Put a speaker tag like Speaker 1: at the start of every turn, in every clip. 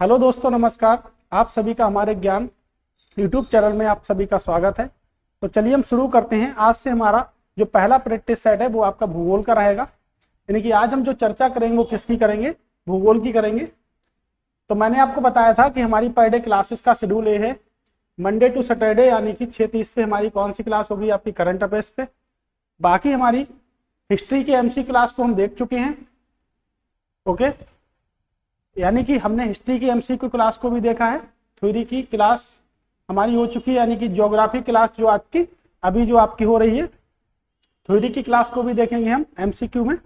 Speaker 1: Hello दोस्तों, नमस्कार। आप सभी का हमारे ज्ञान यूट्यूब चैनल में आप सभी का स्वागत है। तो चलिए हम शुरू करते हैं। आज से हमारा जो पहला प्रैक्टिस सेट है वो आपका भूगोल का रहेगा। यानी कि आज हम जो चर्चा करेंगे वो किसकी करेंगे? भूगोल की करेंगे। तो मैंने आपको बताया था कि हमारी पर डे क्लासेस का शेड्यूल ये है। मंडे टू सैटरडे यानी कि 6:30 पे हमारी कौन सी क्लास होगी? आपकी करंट अफेयर्स पे। बाकी हमारी हिस्ट्री की एमसी क्लास को हम देख चुके हैं। ओके, यानी कि हमने हिस्ट्री की एमसीक्यू क्लास को भी देखा है। थ्योरी की क्लास हमारी हो चुकी है, यानी कि ज्योग्राफी क्लास जो आपकी अभी जो आपकी हो रही है। थ्योरी की क्लास को भी देखेंगे हम एमसीक्यू में।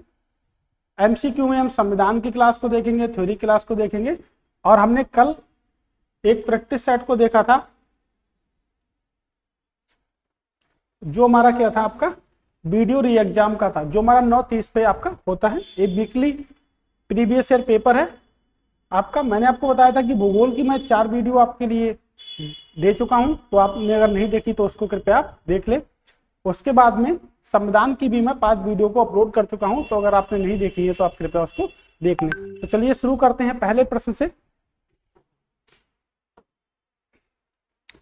Speaker 1: एमसीक्यू में हम संविधान की क्लास को देखेंगे, थ्योरी क्लास को देखेंगे। और हमने कल एक प्रैक्टिस सेट को देखा था जो हमारा क्या था, आपका वीडियो री एग्जाम का था, जो हमारा 9:30 पे आपका होता है। एक वीकली प्रीवियस ईयर पेपर है आपका। मैंने आपको बताया था कि भूगोल की मैं 4 वीडियो आपके लिए दे चुका हूं, तो आपने अगर नहीं देखी तो उसको कृपया आप देख ले। उसके बाद में संविधान की भी मैं 5 वीडियो को अपलोड कर चुका हूं, तो अगर आपने नहीं देखी है तो आप कृपया उसको देख लें। तो चलिए शुरू करते हैं पहले प्रश्न से।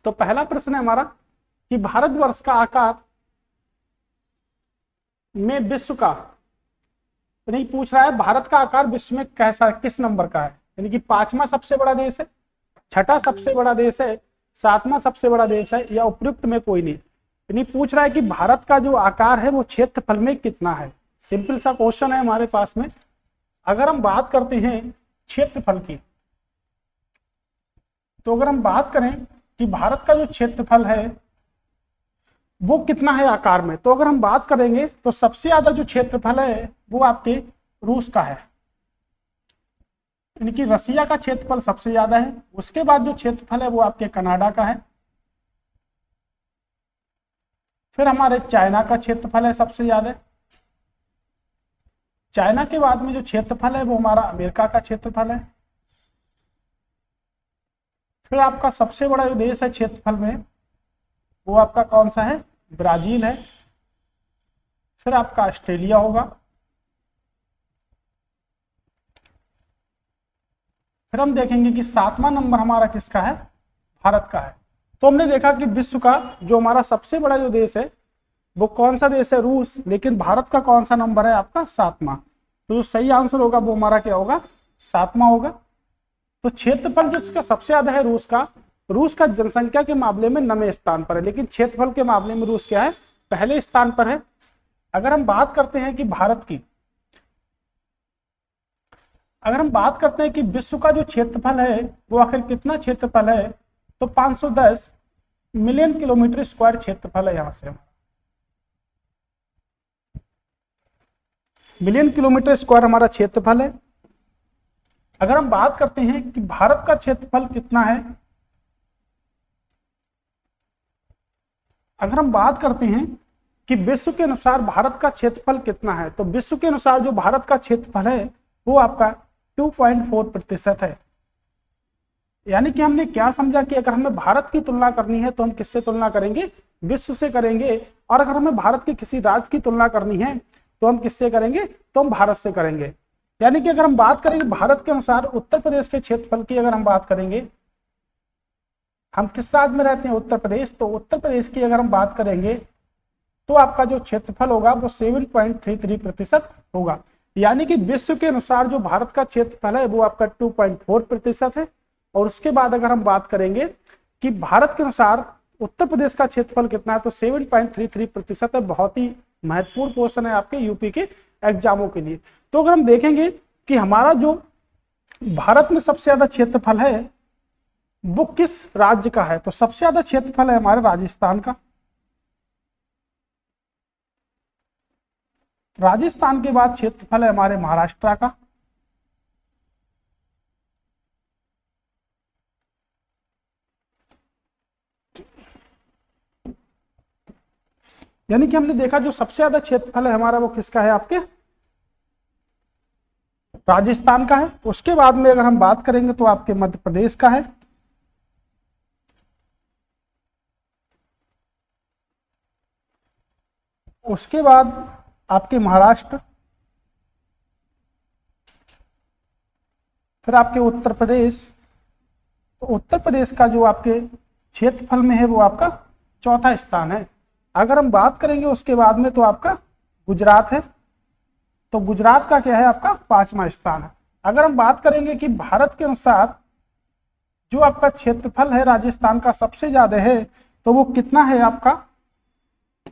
Speaker 1: तो पहला प्रश्न है हमारा कि भारतवर्ष का आकार में विश्व का, नहीं पूछ रहा है भारत का आकार विश्व में कैसा किस नंबर का है, यानी कि 5वां सबसे बड़ा देश है, 6ठा सबसे बड़ा देश है, 7वां सबसे बड़ा देश है, या उपयुक्त में कोई नहीं। यानी पूछ रहा है कि भारत का जो आकार है वो क्षेत्रफल में कितना है। सिंपल सा क्वेश्चन है हमारे पास में। अगर हम बात करते हैं क्षेत्रफल की, तो अगर हम बात करें कि भारत का जो क्षेत्रफल है वो कितना है आकार में, तो अगर हम बात करेंगे तो सबसे ज्यादा जो क्षेत्रफल है वो आपके रूस का है, यानी कि रसिया का क्षेत्रफल सबसे ज्यादा है। उसके बाद जो क्षेत्रफल है वो आपके कनाडा का है। फिर हमारे चाइना का क्षेत्रफल है सबसे ज्यादा। चाइना के बाद में जो क्षेत्रफल है वो हमारा अमेरिका का क्षेत्रफल है। फिर आपका सबसे बड़ा जो देश है क्षेत्रफल में वो आपका कौन सा है? ब्राजील है। फिर आपका ऑस्ट्रेलिया होगा। फिर हम देखेंगे कि 7वां नंबर हमारा किसका है? भारत का है। तो हमने देखा कि विश्व का जो हमारा सबसे बड़ा जो देश है वो कौन सा देश है? रूस। लेकिन भारत का कौन सा नंबर है? आपका 7वां। तो जो सही आंसर होगा वो हमारा क्या होगा? 7वां होगा। तो क्षेत्रफल जो इसका सबसे ज्यादा है रूस का, रूस का जनसंख्या के मामले में 9वें स्थान पर है, लेकिन क्षेत्रफल के मामले में रूस क्या है? पहले स्थान पर है। अगर हम बात करते हैं कि भारत की, अगर हम बात करते हैं कि विश्व का जो क्षेत्रफल है वो आखिर कितना क्षेत्रफल है, तो 510 मिलियन किलोमीटर स्क्वायर क्षेत्रफल है। यहां से मिलियन किलोमीटर स्क्वायर हमारा क्षेत्रफल है। अगर हम बात करते हैं कि भारत का क्षेत्रफल कितना है, अगर हम बात करते हैं कि विश्व के अनुसार भारत का क्षेत्रफल कितना है, तो विश्व के अनुसार जो भारत का क्षेत्रफल है वो आपका 2.4% है। यानी कि हमने क्या समझा कि अगर हमें भारत की तुलना करनी है तो हम किससे तुलना करेंगे? विश्व से करेंगे। और अगर हमें भारत के किसी राज्य की तुलना करनी है तो हम किससे करेंगे? तो हम भारत से करेंगे। यानी कि अगर हम बात करेंगे भारत के अनुसार उत्तर प्रदेश के क्षेत्रफल की, अगर हम बात करेंगे, हम किस राज्य में रहते हैं? उत्तर प्रदेश। तो उत्तर प्रदेश की अगर हम बात करेंगे तो आपका जो क्षेत्रफल होगा वो 7.33% होगा। यानी कि विश्व के अनुसार जो भारत का क्षेत्रफल है वो आपका 2.4% है। और उसके बाद अगर हम बात करेंगे कि भारत के अनुसार उत्तर प्रदेश का क्षेत्रफल कितना है, तो 7.33% है। बहुत ही महत्वपूर्ण क्वेश्चन है आपके यूपी के एग्जामों के लिए। तो अगर हम देखेंगे कि हमारा जो भारत में सबसे ज्यादा क्षेत्रफल है वो किस राज्य का है, तो सबसे ज्यादा क्षेत्रफल है हमारे राजस्थान का। राजस्थान के बाद क्षेत्रफल है हमारे महाराष्ट्र का। यानी कि हमने देखा जो सबसे ज्यादा क्षेत्रफल है हमारा वो किसका है? आपके राजस्थान का है। उसके बाद में अगर हम बात करेंगे तो आपके मध्य प्रदेश का है। उसके बाद आपके महाराष्ट्र, फिर आपके उत्तर प्रदेश, तो उत्तर प्रदेश का जो आपके क्षेत्रफल में है वो आपका चौथा स्थान है। अगर हम बात करेंगे उसके बाद में तो आपका गुजरात है, तो गुजरात का क्या है आपका 5वां स्थान है। अगर हम बात करेंगे कि भारत के अनुसार जो आपका क्षेत्रफल है राजस्थान का सबसे ज्यादा है, तो वो कितना है आपका,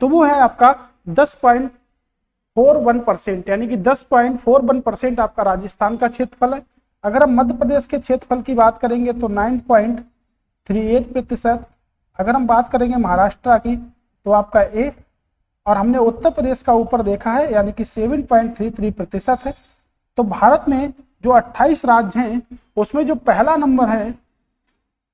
Speaker 1: तो वो है आपका 10.41%, यानी कि 10.41% आपका राजस्थान का क्षेत्रफल है। अगर हम मध्य प्रदेश के क्षेत्रफल की बात करेंगे तो 9.38%। अगर हम बात करेंगे महाराष्ट्र की तो आपका ए, और हमने उत्तर प्रदेश का ऊपर देखा है यानी कि 7.33% है। तो भारत में जो 28 राज्य हैं उसमें जो पहला नंबर है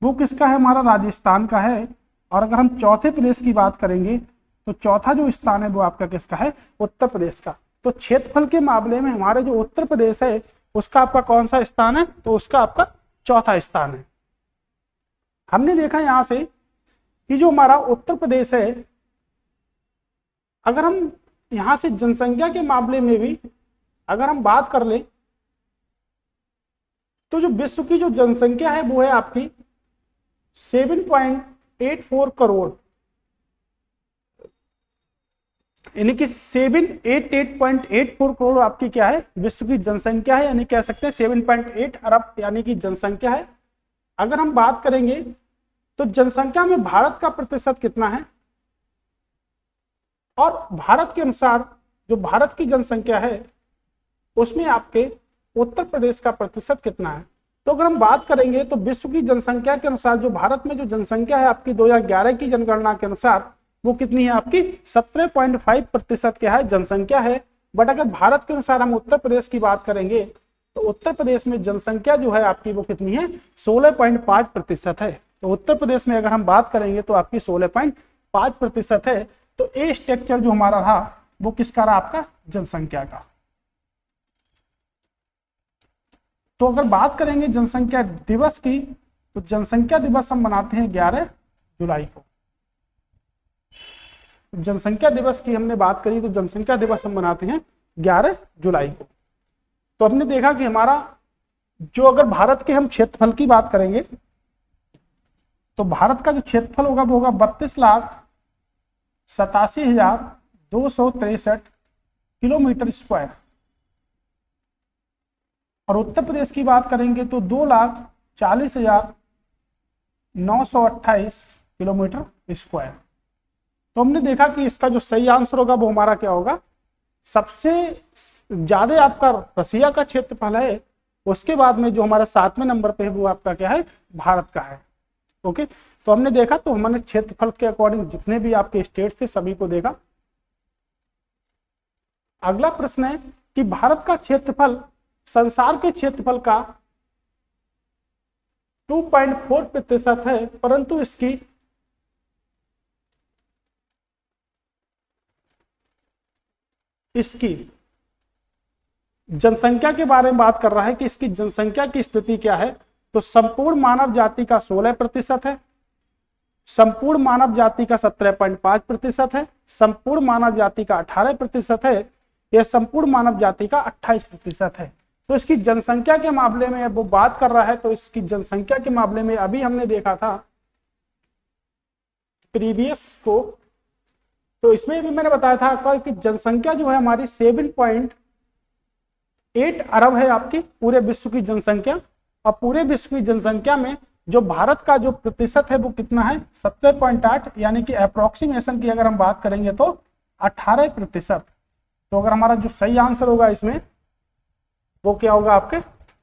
Speaker 1: वो किसका है, हमारा राजस्थान का है। और अगर हम चौथे प्रदेश की बात करेंगे तो चौथा जो स्थान है वो आपका किसका है, उत्तर प्रदेश का। तो क्षेत्रफल के मामले में हमारे जो उत्तर प्रदेश है उसका आपका कौन सा स्थान है, तो उसका आपका चौथा स्थान है। हमने देखा यहां से कि जो हमारा उत्तर प्रदेश है, अगर हम यहां से जनसंख्या के मामले में भी अगर हम बात कर ले तो जो विश्व की जो जनसंख्या है वो है आपकी 7.84 करोड़, यानी कि 788.84 करोड़ आपकी क्या है, विश्व की जनसंख्या है, यानी कह सकते हैं 7.8 अरब यानी कि जनसंख्या है। अगर हम बात करेंगे तो जनसंख्या में भारत का प्रतिशत कितना है, और भारत के अनुसार जो भारत की जनसंख्या है उसमें आपके उत्तर प्रदेश का प्रतिशत कितना है। तो अगर हम बात करेंगे तो विश्व की जनसंख्या के अनुसार जो भारत में जो जनसंख्या है आपकी 2011 की जनगणना के अनुसार वो कितनी है आपकी 17.5% क्या है जनसंख्या है। बट अगर भारत के अनुसार हम उत्तर प्रदेश की बात करेंगे तो उत्तर प्रदेश में जनसंख्या जो है आपकी वो कितनी है 16.5% है। तो उत्तर प्रदेश में अगर हम बात करेंगे तो आपकी 16.5% है। तो ए स्ट्रक्चर जो हमारा रहा वो किसका रहा, आपका जनसंख्या का। तो अगर बात करेंगे जनसंख्या दिवस की तो जनसंख्या दिवस हम मनाते हैं 11 जुलाई को। जनसंख्या दिवस की हमने बात करी तो जनसंख्या दिवस हम मनाते हैं 11 जुलाई को। तो हमने देखा कि हमारा जो अगर भारत के हम क्षेत्रफल की बात करेंगे तो भारत का जो क्षेत्रफल होगा वो होगा 32,87,263 किलोमीटर स्क्वायर, और उत्तर प्रदेश की बात करेंगे तो 2,40,928 किलोमीटर स्क्वायर। तो हमने देखा कि इसका जो सही आंसर होगा वो हमारा क्या होगा, सबसे ज्यादा आपका रसिया का क्षेत्रफल है, उसके बाद में जो हमारा 7वें नंबर पे है वो आपका क्या है, भारत का है। ओके, तो हमने देखा तो हमने क्षेत्रफल के अकॉर्डिंग जितने भी आपके स्टेट थे सभी को देखा। अगला प्रश्न है कि भारत का क्षेत्रफल संसार के क्षेत्रफल का 2.4% है, परंतु इसकी जनसंख्या के बारे में बात कर रहा है कि इसकी जनसंख्या की स्थिति क्या है। तो संपूर्ण मानव जाति का 16% है, संपूर्ण मानव जाति का 17.5% है, संपूर्ण मानव जाति का 18% है, यह संपूर्ण मानव जाति का 28% है। तो इसकी जनसंख्या के मामले में वो बात कर रहा है, तो इसकी जनसंख्या के मामले में अभी हमने देखा था प्रीवियस को, तो इसमें भी मैंने बताया था कि जनसंख्या जो है हमारी 7.8 अरब है आपकी पूरे विश्व की जनसंख्या, और पूरे विश्व की जनसंख्या में जो भारत का जो प्रतिशत है वो कितना है 17.8, यानी कि अप्रोक्सीमेशन की अगर हम बात करेंगे तो 18%। तो अगर हमारा जो सही आंसर होगा इसमें वो क्या होगा, आपके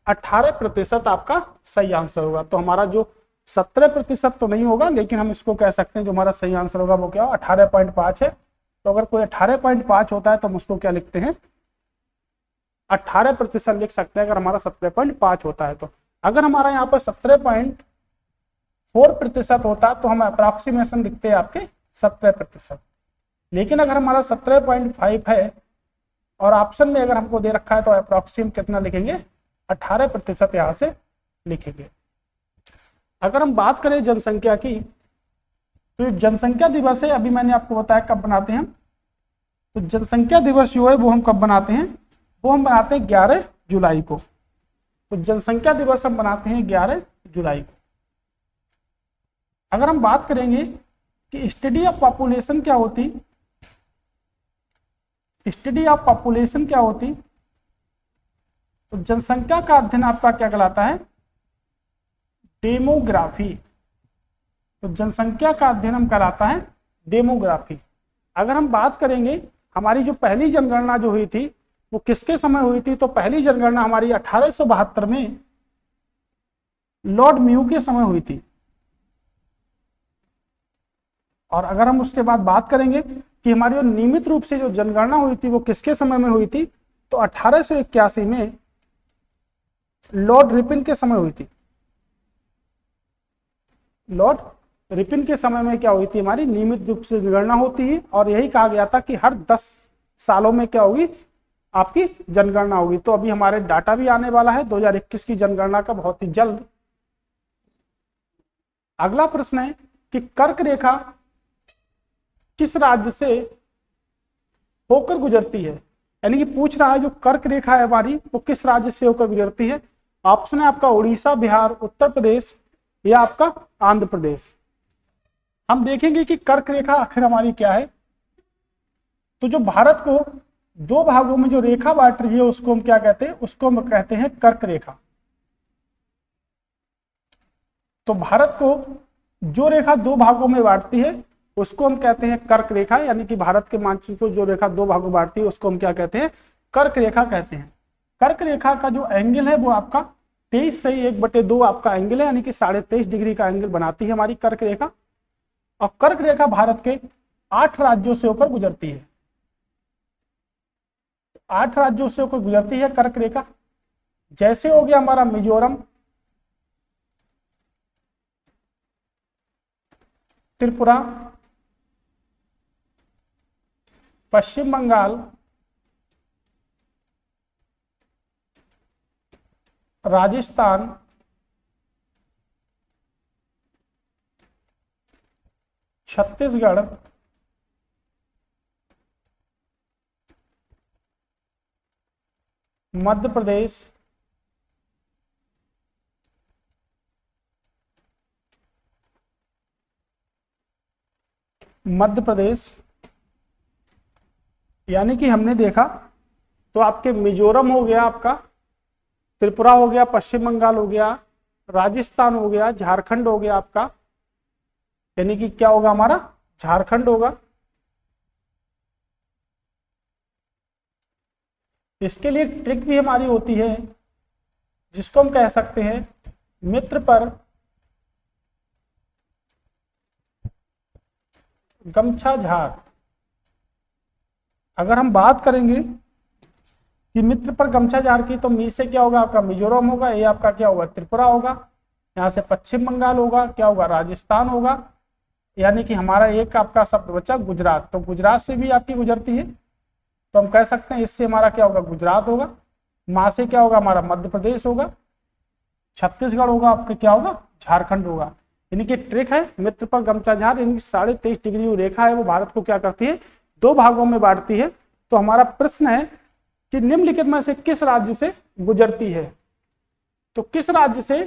Speaker 1: 18% आपका सही आंसर होगा। तो हमारा जो 17% तो नहीं होगा, लेकिन हम इसको कह सकते हैं जो हमारा सही आंसर होगा वो क्या 18.5 है। तो अगर कोई 18.5 होता है तो हम उसको क्या लिखते हैं 18% लिख सकते हैं अगर हमारा 17.5 होता है। तो अगर हमारा यहाँ पर 17.4% होता है तो हम अप्रोक्सीमेशन लिखते हैं आपके 17%, लेकिन अगर हमारा 17.5 है और ऑप्शन में अगर हमको दे रखा है तो अप्रोक्सीम कितना लिखेंगे 18% यहाँ से लिखेंगे। अगर हम बात करें जनसंख्या की तो जनसंख्या दिवस है, अभी मैंने आपको बताया कब बनाते हैं। तो जनसंख्या दिवस जो है वो हम कब बनाते हैं, वो हम बनाते हैं 11 जुलाई को। तो जनसंख्या दिवस हम बनाते हैं 11 जुलाई को। अगर हम बात करेंगे कि स्टडी ऑफ पॉपुलेशन क्या होती, स्टडी ऑफ पॉपुलेशन क्या होती, तो जनसंख्या का अध्ययन आपका क्या कहलाता है, डेमोग्राफी। तो जनसंख्या का अध्ययन हम कहलाता है डेमोग्राफी। अगर हम बात करेंगे हमारी जो पहली जनगणना जो हुई थी वो किसके समय हुई थी, तो पहली जनगणना हमारी 1872 में लॉर्ड म्यू के समय हुई थी। और अगर हम उसके बाद बात करेंगे कि हमारी जो नियमित रूप से जो जनगणना हुई थी वो किसके समय में हुई थी, तो 1881 में लॉर्ड रिपन के समय हुई थी। लॉर्ड रिपन के समय में क्या हुई थी, हमारी नियमित रूप से जनगणना होती है, और यही कहा गया था कि हर 10 सालों में क्या होगी, आपकी जनगणना होगी। तो अभी हमारे डाटा भी आने वाला है 2021 की जनगणना का बहुत ही जल्द। अगला प्रश्न है कि कर्क रेखा किस राज्य से होकर गुजरती है, यानी कि पूछ रहा है जो कर्क रेखा है हमारी वो किस राज्य से होकर गुजरती है। ऑप्शन है आपका उड़ीसा, बिहार, उत्तर प्रदेश या आपका आंध्र प्रदेश। हम देखेंगे कि कर्क रेखा आखिर हमारी क्या है। तो जो भारत को दो भागों में जो रेखा बांट रही है उसको हम क्या कहते हैं, उसको हम कहते हैं कर्क रेखा। तो भारत को जो रेखा दो भागों में बांटती है उसको हम कहते हैं कर्क रेखा, यानी कि भारत के मानचित्र को जो रेखा दो भागों में बांटती है उसको हम क्या कहते हैं, कर्क रेखा कहते हैं। कर्क रेखा का जो एंगल है वो आपका 23 से 1/2 आपका एंगल है, यानी कि 23.5 डिग्री का एंगल बनाती है हमारी कर्क रेखा। और कर्क रेखा भारत के 8 राज्यों से होकर गुजरती है। 8 राज्यों से होकर गुजरती है कर्क रेखा। जैसे हो गया हमारा मिजोरम, त्रिपुरा, पश्चिम बंगाल, राजस्थान, छत्तीसगढ़, मध्य प्रदेश, यानी कि हमने देखा तो आपके मिजोरम हो गया, आपका त्रिपुरा हो गया, पश्चिम बंगाल हो गया, राजस्थान हो गया, झारखंड हो गया आपका, यानी कि क्या होगा हमारा झारखंड होगा। इसके लिए ट्रिक भी हमारी होती है जिसको हम कह सकते हैं मित्र पर गमछा झार। अगर हम बात करेंगे कि मित्र पर गमछा झार की, तो मी से क्या होगा आपका मिजोरम होगा, ये आपका क्या होगा त्रिपुरा होगा, यहाँ से पश्चिम बंगाल होगा, क्या होगा राजस्थान होगा, यानी कि हमारा एक आपका शब्द बचा गुजरात। तो गुजरात से भी आपकी गुजरती है, तो हम कह सकते हैं इससे हमारा क्या होगा गुजरात होगा। माँ से क्या होगा हमारा मध्य प्रदेश होगा, छत्तीसगढ़ होगा, आपका क्या होगा झारखंड होगा। यानी कि ट्रिक है मित्र पर गमछा झार, यानी 23.5 डिग्री रेखा है वो भारत को क्या करती है, दो भागों में बांटती है। तो हमारा प्रश्न है कि निम्नलिखित में से किस राज्य से गुजरती है, तो किस राज्य से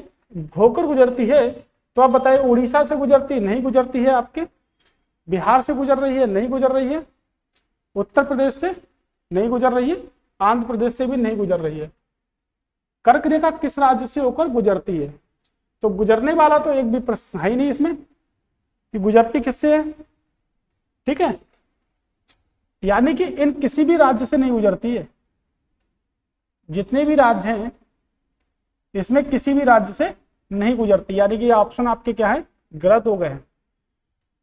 Speaker 1: होकर गुजरती है, तो आप बताइए उड़ीसा से गुजरती है, नहीं गुजरती है, आपके बिहार से गुजर रही है, नहीं गुजर रही है, उत्तर प्रदेश से नहीं गुजर रही है, आंध्र प्रदेश से भी नहीं गुजर रही है। कर्क रेखा किस राज्य से होकर गुजरती है, तो गुजरने वाला तो एक भी प्रश्न है ही नहीं इसमें कि गुजरती किससे है, ठीक है, यानी कि इन किसी भी राज्य से नहीं गुजरती है। जितने भी राज्य हैं इसमें किसी भी राज्य से नहीं गुजरती, यानी कि ऑप्शन आपके क्या है गलत हो गए हैं।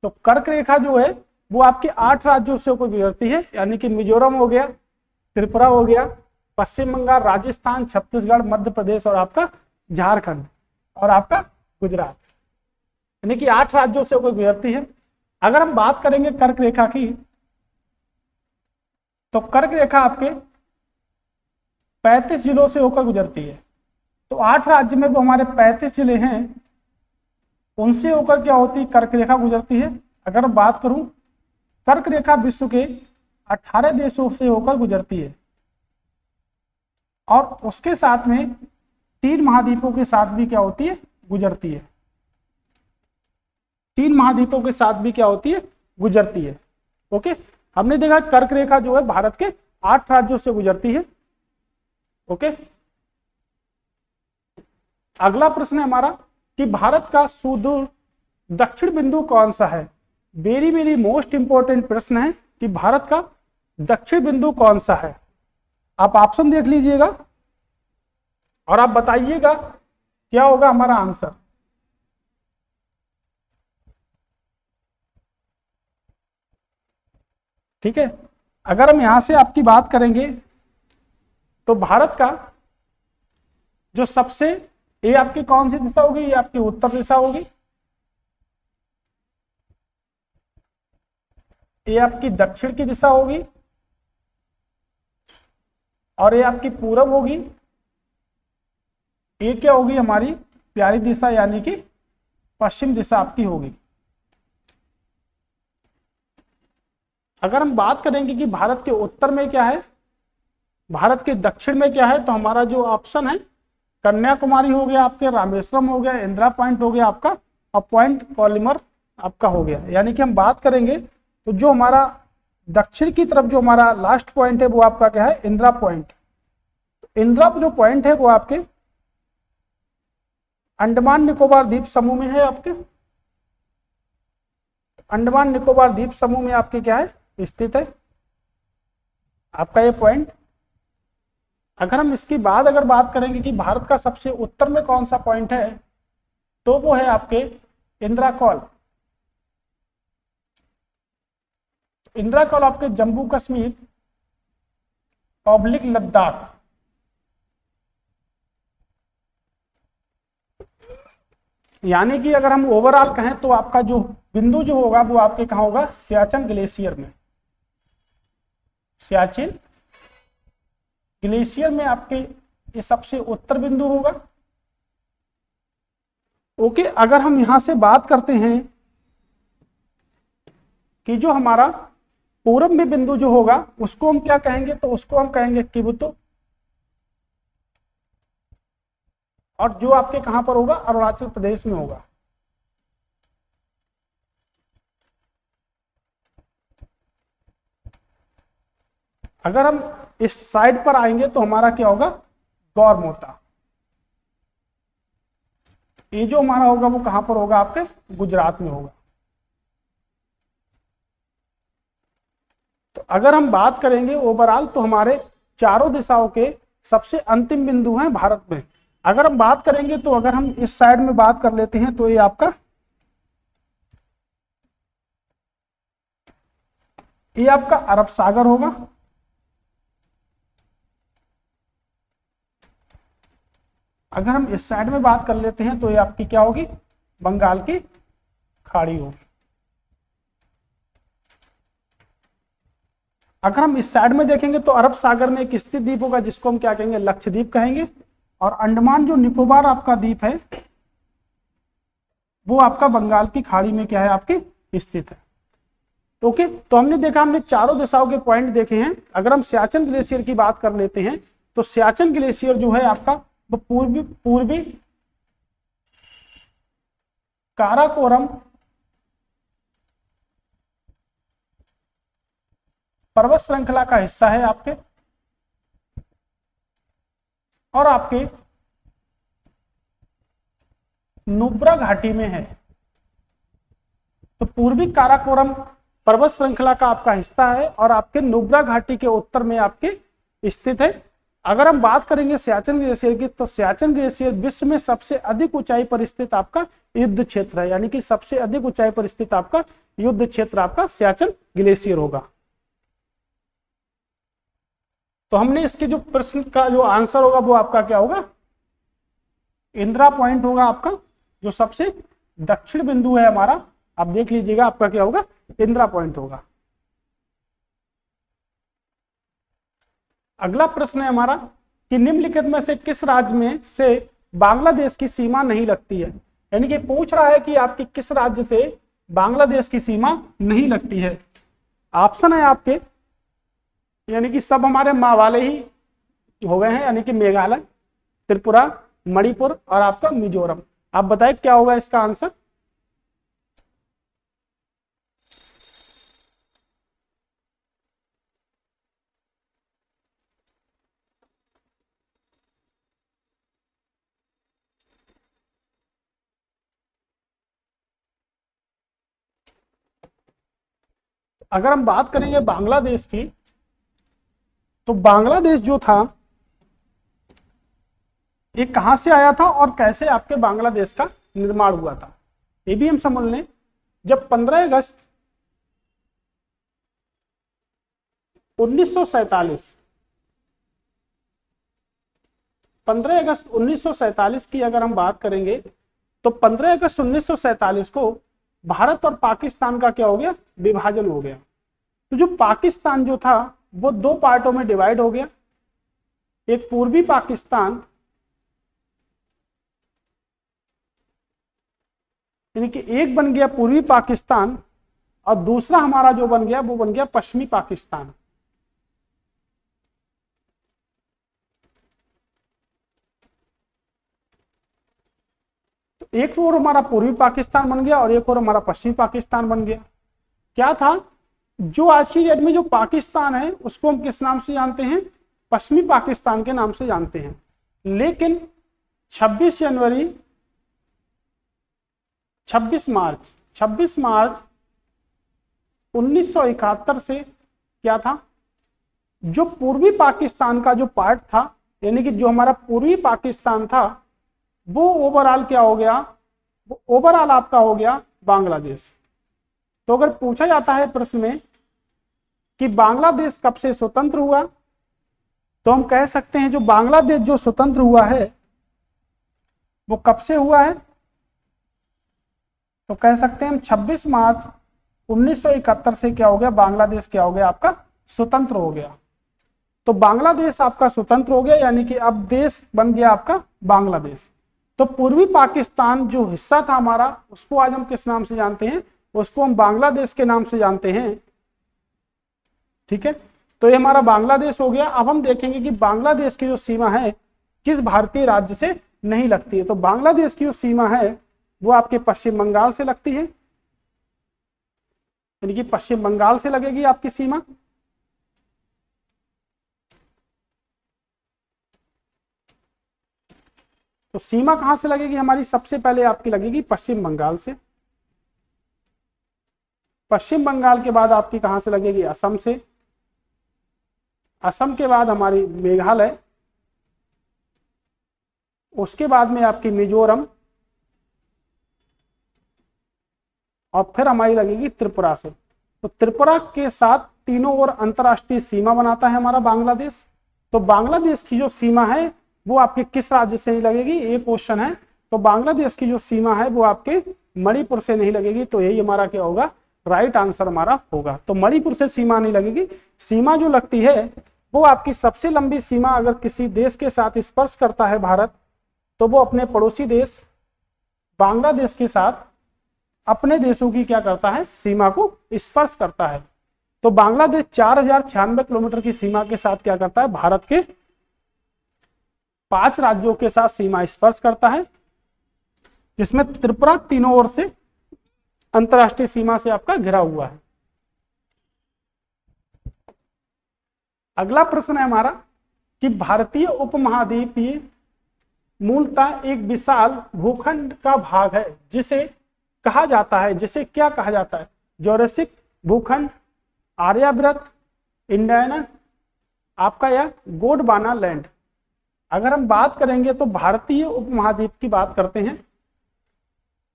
Speaker 1: तो कर्क रेखा जो है वो आपके 8 राज्यों से होकर गुजरती है, यानी कि मिजोरम हो गया, त्रिपुरा हो गया, पश्चिम बंगाल, राजस्थान, छत्तीसगढ़, मध्य प्रदेश और आपका झारखंड और आपका गुजरात, यानी कि 8 राज्यों से होकर गुजरती है। अगर हम बात करेंगे कर्क रेखा की, तो कर्क रेखा आपके 35 जिलों से होकर गुजरती है। तो 8 राज्य में वो हमारे 35 जिले हैं, उनसे होकर क्या होती है कर्क रेखा गुजरती है। अगर बात करूं कर्क रेखा विश्व के 18 देशों से होकर गुजरती है, और उसके साथ में 3 महाद्वीपों के साथ भी क्या होती है गुजरती है। 3 महाद्वीपों के साथ भी क्या होती है, गुजरती है। ओके, हमने देखा कर्क रेखा जो है भारत के 8 राज्यों से गुजरती है। ओके, अगला प्रश्न है हमारा कि भारत का सुदूर दक्षिण बिंदु कौन सा है। वेरी वेरी मोस्ट इंपॉर्टेंट प्रश्न है कि भारत का दक्षिण बिंदु कौन सा है। आप ऑप्शन देख लीजिएगा और आप बताइएगा क्या होगा हमारा आंसर। ठीक है, अगर हम यहां से आपकी बात करेंगे तो भारत का जो सबसे, ये आपकी कौन सी दिशा होगी, ये आपकी उत्तर दिशा होगी, ये आपकी दक्षिण की दिशा होगी, और ये आपकी पूरब होगी, ये क्या होगी हमारी प्यारी दिशा यानी कि पश्चिम दिशा आपकी होगी। अगर हम बात करेंगे कि भारत के उत्तर में क्या है, भारत के दक्षिण में क्या है, तो हमारा जो ऑप्शन है कन्याकुमारी हो गया, आपके रामेश्वरम हो गया, इंदिरा पॉइंट हो गया आपका, और पॉइंट कॉलिमर आपका हो गया। यानी कि हम बात करेंगे तो जो हमारा दक्षिण की तरफ जो हमारा लास्ट पॉइंट है वो आपका क्या है, इंदिरा पॉइंट। इंदिरा जो पॉइंट है वो आपके अंडमान निकोबार द्वीप समूह में है। आपके अंडमान निकोबार द्वीप समूह में आपके क्या है, स्थित है आपका ये पॉइंट। अगर हम इसके बाद अगर बात करेंगे कि भारत का सबसे उत्तर में कौन सा पॉइंट है, तो वो है आपके इंदिरा कॉल। इंदिरा कॉल आपके जम्मू कश्मीर ऑब्लिक लद्दाख, यानी कि अगर हम ओवरऑल कहें तो आपका जो बिंदु जो होगा वो आपके कहां होगा, सियाचिन ग्लेशियर में। सियाचिन ग्लेशियर में आपके ये सबसे उत्तर बिंदु होगा। ओके, अगर हम यहां से बात करते हैं कि जो हमारा पूरब में बिंदु जो होगा उसको हम क्या कहेंगे, तो उसको हम कहेंगे किबुतो, और जो आपके कहां पर होगा, अरुणाचल प्रदेश में होगा। अगर हम इस साइड पर आएंगे तो हमारा क्या होगा, गौरमोता। ये जो हमारा होगा वो कहां पर होगा, आपके गुजरात में होगा। तो अगर हम बात करेंगे ओवरऑल तो हमारे चारों दिशाओं के सबसे अंतिम बिंदु हैं भारत में। अगर हम बात करेंगे तो अगर हम इस साइड में बात कर लेते हैं तो ये आपका, ये आपका अरब सागर होगा। अगर हम इस साइड में बात कर लेते हैं तो ये आपकी क्या होगी, बंगाल की खाड़ी होगी। अगर हम इस साइड में देखेंगे तो अरब सागर में एक स्थित द्वीप होगा जिसको हम क्या कहेंगे, लक्षद्वीप कहेंगे। और अंडमान जो निकोबार आपका द्वीप है वो आपका बंगाल की खाड़ी में क्या है, आपके स्थित है। ओके, तो हमने देखा, हमने चारों दिशाओं के पॉइंट देखे हैं। अगर हम सियाचिन ग्लेशियर की बात कर लेते हैं तो सियाचिन ग्लेशियर जो है आपका वो पूर्वी काराकोरम पर्वत श्रृंखला का हिस्सा है आपके, और आपके नुब्रा घाटी में है। तो पूर्वी काराकोरम पर्वत श्रृंखला का आपका हिस्सा है और आपके नुब्रा घाटी के उत्तर में आपके स्थित है। अगर हम बात करेंगे सियाचिन ग्लेशियर की, तो सियाचिन ग्लेशियर विश्व में सबसे अधिक ऊंचाई पर स्थित आपका युद्ध क्षेत्र है, यानी कि सबसे अधिक ऊंचाई पर स्थित आपका युद्ध क्षेत्र आपका सियाचिन ग्लेशियर होगा। तो हमने इसके जो प्रश्न का जो आंसर होगा वो आपका क्या होगा, इंदिरा पॉइंट होगा आपका, जो सबसे दक्षिण बिंदु है हमारा। आप देख लीजिएगा आपका क्या होगा, इंदिरा पॉइंट होगा। अगला प्रश्न है हमारा कि निम्नलिखित में से किस राज्य में से बांग्लादेश की सीमा नहीं लगती है। यानी कि पूछ रहा है कि आपकी किस राज्य से बांग्लादेश की सीमा नहीं लगती है। ऑप्शन है आपके, यानी कि सब हमारे माँ वाले ही हो गए हैं, यानी कि मेघालय, त्रिपुरा, मणिपुर और आपका मिजोरम। आप बताएं क्या होगा इसका आंसर। अगर हम बात करेंगे बांग्लादेश की, तो बांग्लादेश जो था ये कहां से आया था और कैसे आपके बांग्लादेश का निर्माण हुआ था, ये भी हम समझ लें। जब 15 अगस्त 1947 15 अगस्त 1947 की अगर हम बात करेंगे, तो 15 अगस्त 1947 को भारत और पाकिस्तान का क्या हो गया, विभाजन हो गया। तो जो पाकिस्तान जो था वो दो पार्टों में डिवाइड हो गया, एक पूर्वी पाकिस्तान यानी कि एक बन गया पूर्वी पाकिस्तान, और दूसरा हमारा जो बन गया वो बन गया पश्चिमी पाकिस्तान। तो एक और हमारा पूर्वी पाकिस्तान बन गया और एक और हमारा पश्चिमी पाकिस्तान बन गया। क्या था, जो आज की डेट में जो पाकिस्तान है उसको हम किस नाम से जानते हैं, पश्चिमी पाकिस्तान के नाम से जानते हैं। लेकिन 26 मार्च 1971 से क्या था, जो पूर्वी पाकिस्तान का जो पार्ट था, यानी कि जो हमारा पूर्वी पाकिस्तान था, वो ओवरऑल क्या हो गया, वो ओवरऑल आपका हो गया बांग्लादेश। तो अगर पूछा जाता है प्रश्न में कि बांग्लादेश कब से स्वतंत्र हुआ, तो हम कह सकते हैं जो बांग्लादेश जो स्वतंत्र हुआ है वो कब से हुआ है, तो कह सकते हैं हम 26 मार्च 1971 से क्या हो गया, बांग्लादेश क्या हो गया आपका स्वतंत्र हो गया। तो बांग्लादेश आपका स्वतंत्र हो गया, यानी कि अब देश बन गया आपका बांग्लादेश। तो पूर्वी पाकिस्तान जो हिस्सा था हमारा, उसको आज हम किस नाम से जानते हैं, उसको हम बांग्लादेश के नाम से जानते हैं। ठीक है, तो ये हमारा बांग्लादेश हो गया। अब हम देखेंगे कि बांग्लादेश की जो सीमा है किस भारतीय राज्य से नहीं लगती है। तो बांग्लादेश की जो सीमा है वो आपके पश्चिम बंगाल से लगती है, यानी कि पश्चिम बंगाल से लगेगी आपकी सीमा। तो सीमा कहां से लगेगी हमारी, सबसे पहले आपकी लगेगी पश्चिम बंगाल से। पश्चिम बंगाल के बाद आपकी कहां से लगेगी, असम से। असम के बाद हमारी मेघालय, उसके बाद में आपकी मिजोरम, और फिर हमारी लगेगी त्रिपुरा से। तो त्रिपुरा के साथ तीनों ओर अंतरराष्ट्रीय सीमा बनाता है हमारा बांग्लादेश। तो बांग्लादेश की जो सीमा है वो आपके किस राज्य से नहीं लगेगी, ये क्वेश्चन है। तो बांग्लादेश की जो सीमा है वो आपके मणिपुर से नहीं लगेगी। तो यही हमारा क्या होगा, राइट आंसर हमारा होगा। तो मणिपुर से सीमा नहीं लगेगी। सीमा जो लगती है वो आपकी सबसे लंबी सीमा अगर किसी देश के साथ स्पर्श करता है भारत, तो वो अपने पड़ोसी देश बांग्लादेश के साथ अपने देशों की क्या करता है, सीमा को स्पर्श करता है। तो बांग्लादेश 4096 किलोमीटर की सीमा के साथ क्या करता है, भारत के 5 राज्यों के साथ सीमा स्पर्श करता है, जिसमें त्रिपुरा तीनों ओर से अंतरराष्ट्रीय सीमा से आपका घिरा हुआ है। अगला प्रश्न है हमारा कि भारतीय उपमहाद्वीपीय मूलतः एक विशाल भूखंड का भाग है जिसे कहा जाता है, जिसे क्या कहा जाता है, जोरेसिक भूखंड, आर्यभट्ट, इंडियन आपका या गोंडवाना लैंड। अगर हम बात करेंगे तो भारतीय उपमहाद्वीप की बात करते हैं,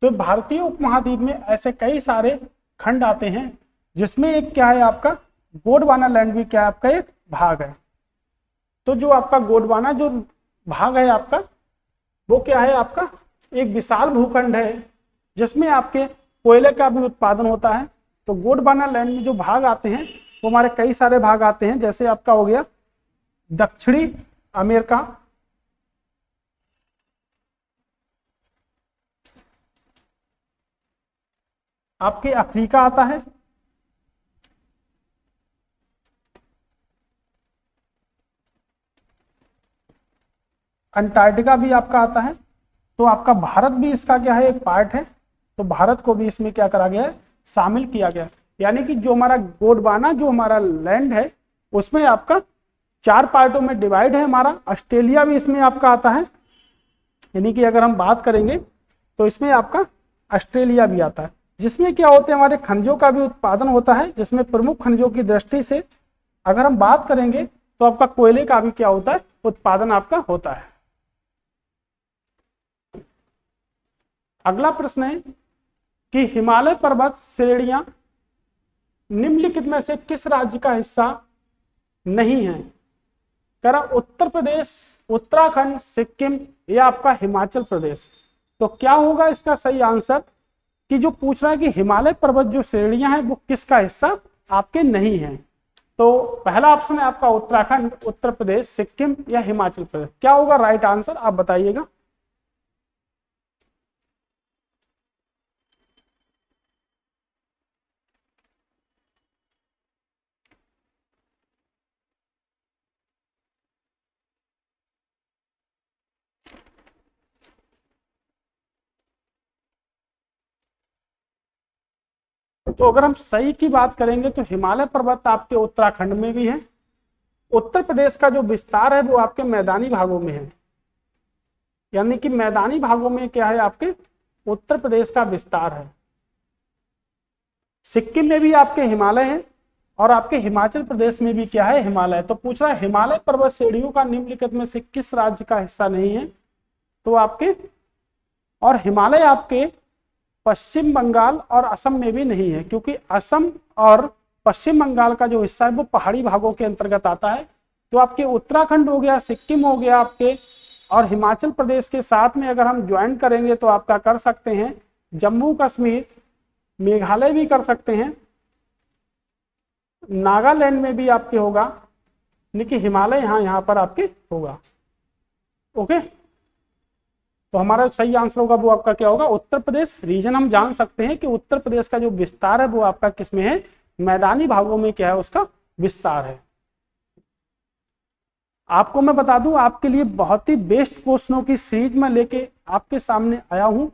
Speaker 1: तो भारतीय उपमहाद्वीप में ऐसे कई सारे खंड आते हैं, जिसमें एक क्या है आपका गोंडवाना लैंड भी क्या है आपका एक भाग है। तो जो आपका गोंडवाना जो भाग है आपका, वो क्या है आपका एक विशाल भूखंड है जिसमें आपके कोयले का भी उत्पादन होता है। तो गोंडवाना लैंड में जो भाग आते हैं वो हमारे कई सारे भाग आते हैं, जैसे आपका हो गया दक्षिणी अमेरिका, आपके अफ्रीका आता है, अंटार्कटिका भी आपका आता है। तो आपका भारत भी इसका क्या है एक पार्ट है। तो भारत को भी इसमें क्या करा गया है, शामिल किया गया। यानी कि जो हमारा गोंडवाना जो हमारा लैंड है उसमें आपका 4 पार्टों में डिवाइड है हमारा। ऑस्ट्रेलिया भी इसमें आपका आता है, यानी कि अगर हम बात करेंगे तो इसमें आपका ऑस्ट्रेलिया भी आता है, जिसमें क्या होते हैं, हमारे खनिजों का भी उत्पादन होता है, जिसमें प्रमुख खनिजों की दृष्टि से अगर हम बात करेंगे तो आपका कोयले का भी क्या होता है, उत्पादन आपका होता है। अगला प्रश्न है कि हिमालय पर्वत श्रेणियां निम्नलिखित में से किस राज्य का हिस्सा नहीं है? कह रहा उत्तर प्रदेश, उत्तराखंड, सिक्किम या आपका हिमाचल प्रदेश। तो क्या होगा इसका सही आंसर कि जो पूछ रहा है कि हिमालय पर्वत जो श्रेणियां हैं वो किसका हिस्सा आपके नहीं है। तो पहला ऑप्शन है आपका उत्तराखंड, उत्तर प्रदेश, सिक्किम या हिमाचल प्रदेश। क्या होगा राइट आंसर, आप बताइएगा। तो अगर हम सही की बात करेंगे तो हिमालय पर्वत आपके उत्तराखंड में भी है। उत्तर प्रदेश का जो विस्तार है वो आपके मैदानी भागों में है, यानी कि मैदानी भागों में क्या है, आपके उत्तर प्रदेश का विस्तार है। सिक्किम में भी आपके हिमालय है और आपके हिमाचल प्रदेश में भी क्या है, हिमालय। तो पूछ रहा है हिमालय पर्वत श्रेणियों का निम्नलिखित में से किस राज्य का हिस्सा नहीं है? तो आपके, और हिमालय आपके पश्चिम बंगाल और असम में भी नहीं है, क्योंकि असम और पश्चिम बंगाल का जो हिस्सा है वो पहाड़ी भागों के अंतर्गत आता है। तो आपके उत्तराखंड हो गया, सिक्किम हो गया आपके, और हिमाचल प्रदेश के साथ में अगर हम ज्वाइन करेंगे तो आपका कर सकते हैं जम्मू कश्मीर, मेघालय भी कर सकते हैं, नागालैंड में भी आपके होगा, लेकिन हिमालय यहाँ पर आपके होगा। ओके, तो हमारा सही आंसर होगा वो आपका क्या होगा, उत्तर प्रदेश। रीजन हम जान सकते हैं कि उत्तर प्रदेश का जो विस्तार है वो आपका किसमें है, मैदानी भागों में क्या है, उसका विस्तार है। आपको मैं बता दूं, आपके लिए बहुत ही बेस्ट क्वेश्चनों की सीरीज में लेके आपके सामने आया हूं।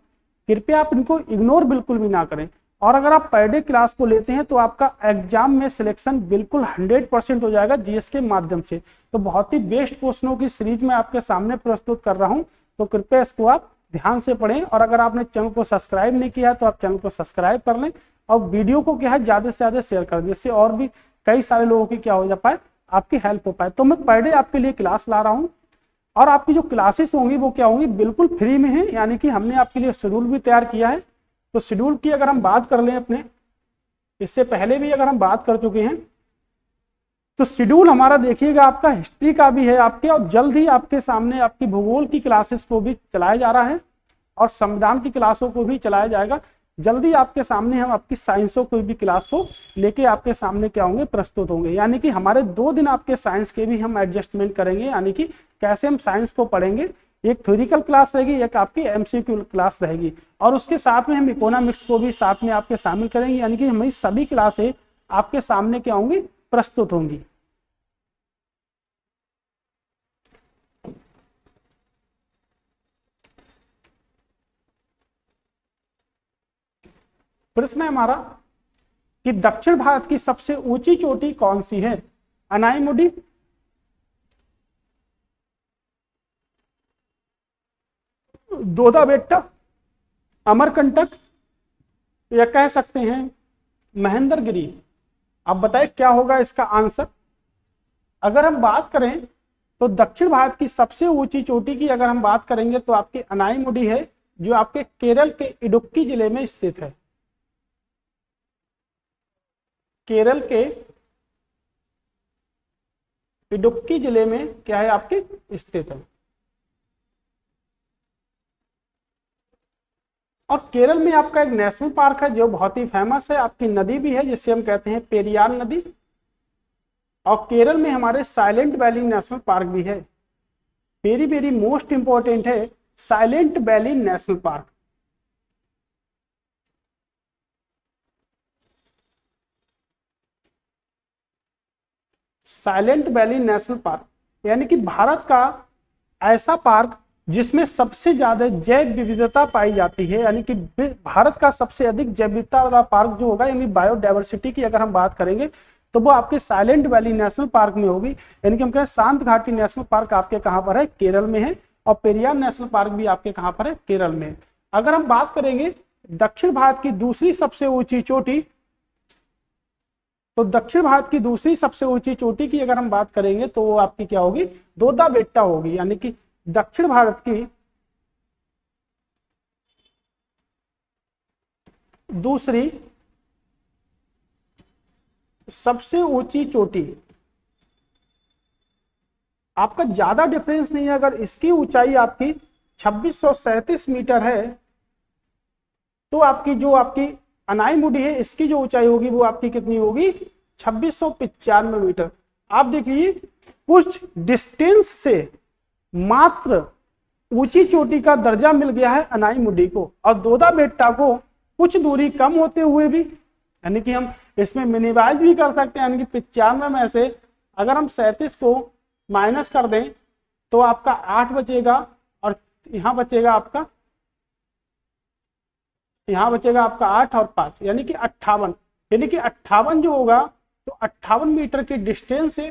Speaker 1: कृपया आप इनको इग्नोर बिल्कुल भी ना करें, और अगर आप पर डे क्लास को लेते हैं तो आपका एग्जाम में सिलेक्शन बिल्कुल 100% हो जाएगा जीएस के माध्यम से। तो बहुत ही बेस्ट क्वेश्चनों की सीरीज में आपके सामने प्रस्तुत कर रहा हूं, तो कृपया इसको आप ध्यान से पढ़ें। और अगर आपने चैनल को सब्सक्राइब नहीं किया तो आप चैनल को सब्सक्राइब कर लें, और वीडियो को क्या है ज़्यादा से ज़्यादा शेयर कर दें, जिससे और भी कई सारे लोगों की क्या हो जा पाए, आपकी हेल्प हो पाए। तो मैं पर डे आपके लिए क्लास ला रहा हूँ, और आपकी जो क्लासेस होंगी वो क्या होंगी, बिल्कुल फ्री में है। यानी कि हमने आपके लिए शेड्यूल भी तैयार किया है। तो शेड्यूल की अगर हम बात कर लें अपने, इससे पहले भी अगर हम बात कर चुके हैं, तो शेड्यूल हमारा देखिएगा आपका हिस्ट्री का भी है आपके, और जल्द ही आपके सामने आपकी भूगोल की क्लासेस को भी चलाया जा रहा है, और संविधान की क्लासों को भी चलाया जाएगा। जल्दी आपके सामने हम आपकी साइंसों कोई भी क्लास को लेके आपके सामने क्या होंगे, प्रस्तुत होंगे। यानी कि हमारे 2 दिन आपके साइंस के भी हम एडजस्टमेंट करेंगे, यानी कि कैसे हम साइंस को पढ़ेंगे। एक थ्योरिकल क्लास रहेगी, एक आपकी एमसीक्यू क्लास रहेगी, और उसके साथ में हम इकोनॉमिक्स को भी साथ में आपके शामिल करेंगे। यानी कि हमारी सभी क्लासें आपके सामने क्या होंगी, प्रस्तुत होंगी। प्रश्न है हमारा कि दक्षिण भारत की सबसे ऊंची चोटी कौन सी है? अनाईमुडी, दोदा बेट्टा, अमरकंटक, या कह सकते हैं महेंद्रगिरी। आप बताएं क्या होगा इसका आंसर। अगर हम बात करें तो दक्षिण भारत की सबसे ऊंची चोटी की अगर हम बात करेंगे तो आपकी अनाईमुडी है, जो आपके केरल के इडुक्की जिले में स्थित है। केरल के इडुक्की जिले में क्या है, आपके स्थित है। और केरल में आपका एक नेशनल पार्क है जो बहुत ही फेमस है, आपकी नदी भी है जिसे हम कहते हैं पेरियार नदी। और केरल में हमारे साइलेंट वैली नेशनल पार्क भी है। वेरी वेरी मोस्ट इंपॉर्टेंट है silent valley national park. Silent valley national park यानी कि भारत का ऐसा पार्क जिसमें सबसे ज्यादा जैव विविधता पाई जाती है। यानी कि भारत का सबसे अधिक जैव विविधता वाला पार्क जो होगा, यानी बायोडाइवर्सिटी की अगर हम बात करेंगे तो वो आपके साइलेंट वैली नेशनल पार्क में होगी। यानी कि हम कहें शांत घाटी नेशनल पार्क आपके कहां पर है, केरल में है। और पेरियार नेशनल पार्क भी आपके कहां पर है, केरल में। अगर हम बात करेंगे दक्षिण भारत की दूसरी सबसे ऊंची चोटी, तो दक्षिण भारत की दूसरी सबसे ऊंची चोटी की अगर हम बात करेंगे तो वो आपकी क्या होगी, दोदा बेट्टा होगी। यानी कि दक्षिण भारत की दूसरी सबसे ऊंची चोटी, आपका ज्यादा डिफरेंस नहीं है। अगर इसकी ऊंचाई आपकी 2637 मीटर है तो आपकी जो आपकी अनाईमुडी है इसकी जो ऊंचाई होगी वो आपकी कितनी होगी, 2695 मीटर। आप देखिए कुछ डिस्टेंस से मात्र ऊंची चोटी का दर्जा मिल गया है अनाईमुडी को, और दोदा बेट्टा को कुछ दूरी कम होते हुए भी, यानी कि हम इसमें मिनिमाइज भी कर सकते हैं। यानी कि 95 में से अगर हम 37 को माइनस कर दें तो आपका 8 बचेगा, और यहाँ बचेगा आपका 8 और 5 यानी कि 58। यानी कि 58 जो होगा तो 58 मीटर के डिस्टेंस से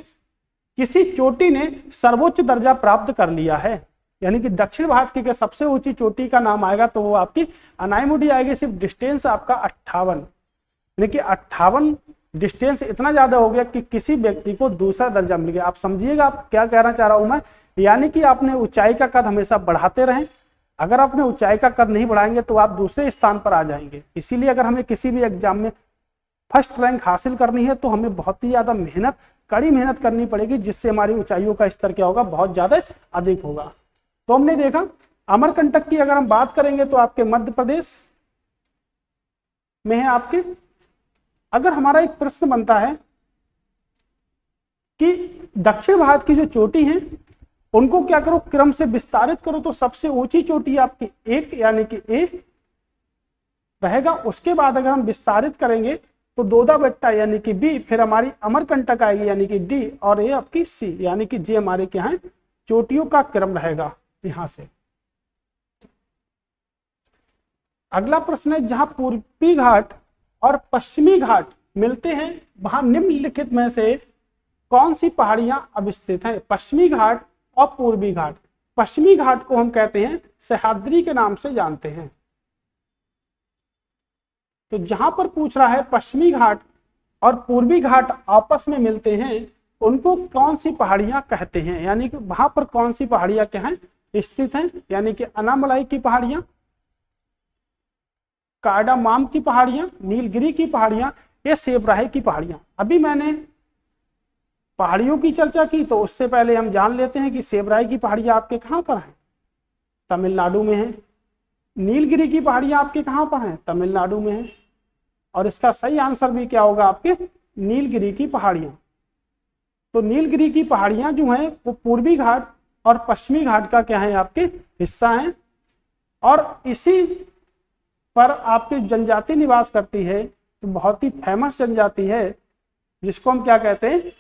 Speaker 1: किसी चोटी ने सर्वोच्च दर्जा प्राप्त कर लिया है। यानी कि दक्षिण भारत की सबसे ऊंची चोटी का नाम आएगा तो वो आपकी अनाईमुडी आएगी। सिर्फ डिस्टेंस आपका 58, यानी कि 58 डिस्टेंस इतना ज्यादा हो गया कि किसी व्यक्ति को दूसरा दर्जा मिल गया। आप समझिएगा आप क्या कहना चाह रहा हूं मैं, यानी कि आपने ऊंचाई का कद हमेशा बढ़ाते रहें। अगर आपने ऊंचाई का कद नहीं बढ़ाएंगे तो आप दूसरे स्थान पर आ जाएंगे। इसीलिए अगर हमें किसी भी एग्जाम में फर्स्ट रैंक हासिल करनी है तो हमें बहुत ही ज्यादा मेहनत, कड़ी मेहनत करनी पड़ेगी, जिससे हमारी ऊंचाइयों का स्तर क्या होगा, बहुत ज्यादा अधिक होगा। तो हमने देखा अमरकंटक की अगर हम बात करेंगे तो आपके मध्य प्रदेश में है आपके। अगर हमारा एक प्रश्न बनता है कि दक्षिण भारत की जो चोटी है उनको क्या करो, क्रम से विस्तारित करो, तो सबसे ऊंची चोटी आपकी 1 यानी कि ए रहेगा। उसके बाद अगर हम विस्तारित करेंगे तो दोदा बेट्टा यानी कि बी, फिर हमारी अमरकंटक आएगी यानी कि डी, और ये आपकी सी यानी कि जे हमारे क्या है चोटियों का क्रम रहेगा यहां से। अगला प्रश्न है, जहां पूर्वी घाट और पश्चिमी घाट मिलते हैं वहां निम्नलिखित में से कौन सी पहाड़ियां अवस्थित हैं। पश्चिमी घाट और पूर्वी घाट, पश्चिमी घाट को हम कहते हैं सह्याद्री के नाम से जानते हैं। तो जहां पर पूछ रहा है पश्चिमी घाट और पूर्वी घाट आपस में मिलते हैं उनको कौन सी पहाड़ियां कहते हैं, यानी कि वहां पर कौन सी पहाड़ियां क्या हैं स्थित हैं, यानी कि अनामलाई की पहाड़ियां, कार्डामाम की पहाड़ियां, नीलगिरी की पहाड़ियां, ये सेबराहे की पहाड़ियां। अभी मैंने पहाड़ियों की चर्चा की तो उससे पहले हम जान लेते हैं कि सेबराहे की पहाड़ियां आपके कहां पर हैं, तमिलनाडु में है। नीलगिरी की पहाड़ियां आपके कहां पर हैं, तमिलनाडु में है। और इसका सही आंसर भी क्या होगा आपके नीलगिरी की पहाड़ियां। तो नीलगिरी की पहाड़ियां जो हैं वो पूर्वी घाट और पश्चिमी घाट का क्या है आपके हिस्सा हैं, और इसी पर आपकी जनजाति निवास करती है। तो बहुत ही फेमस जनजाति है जिसको हम क्या कहते हैं,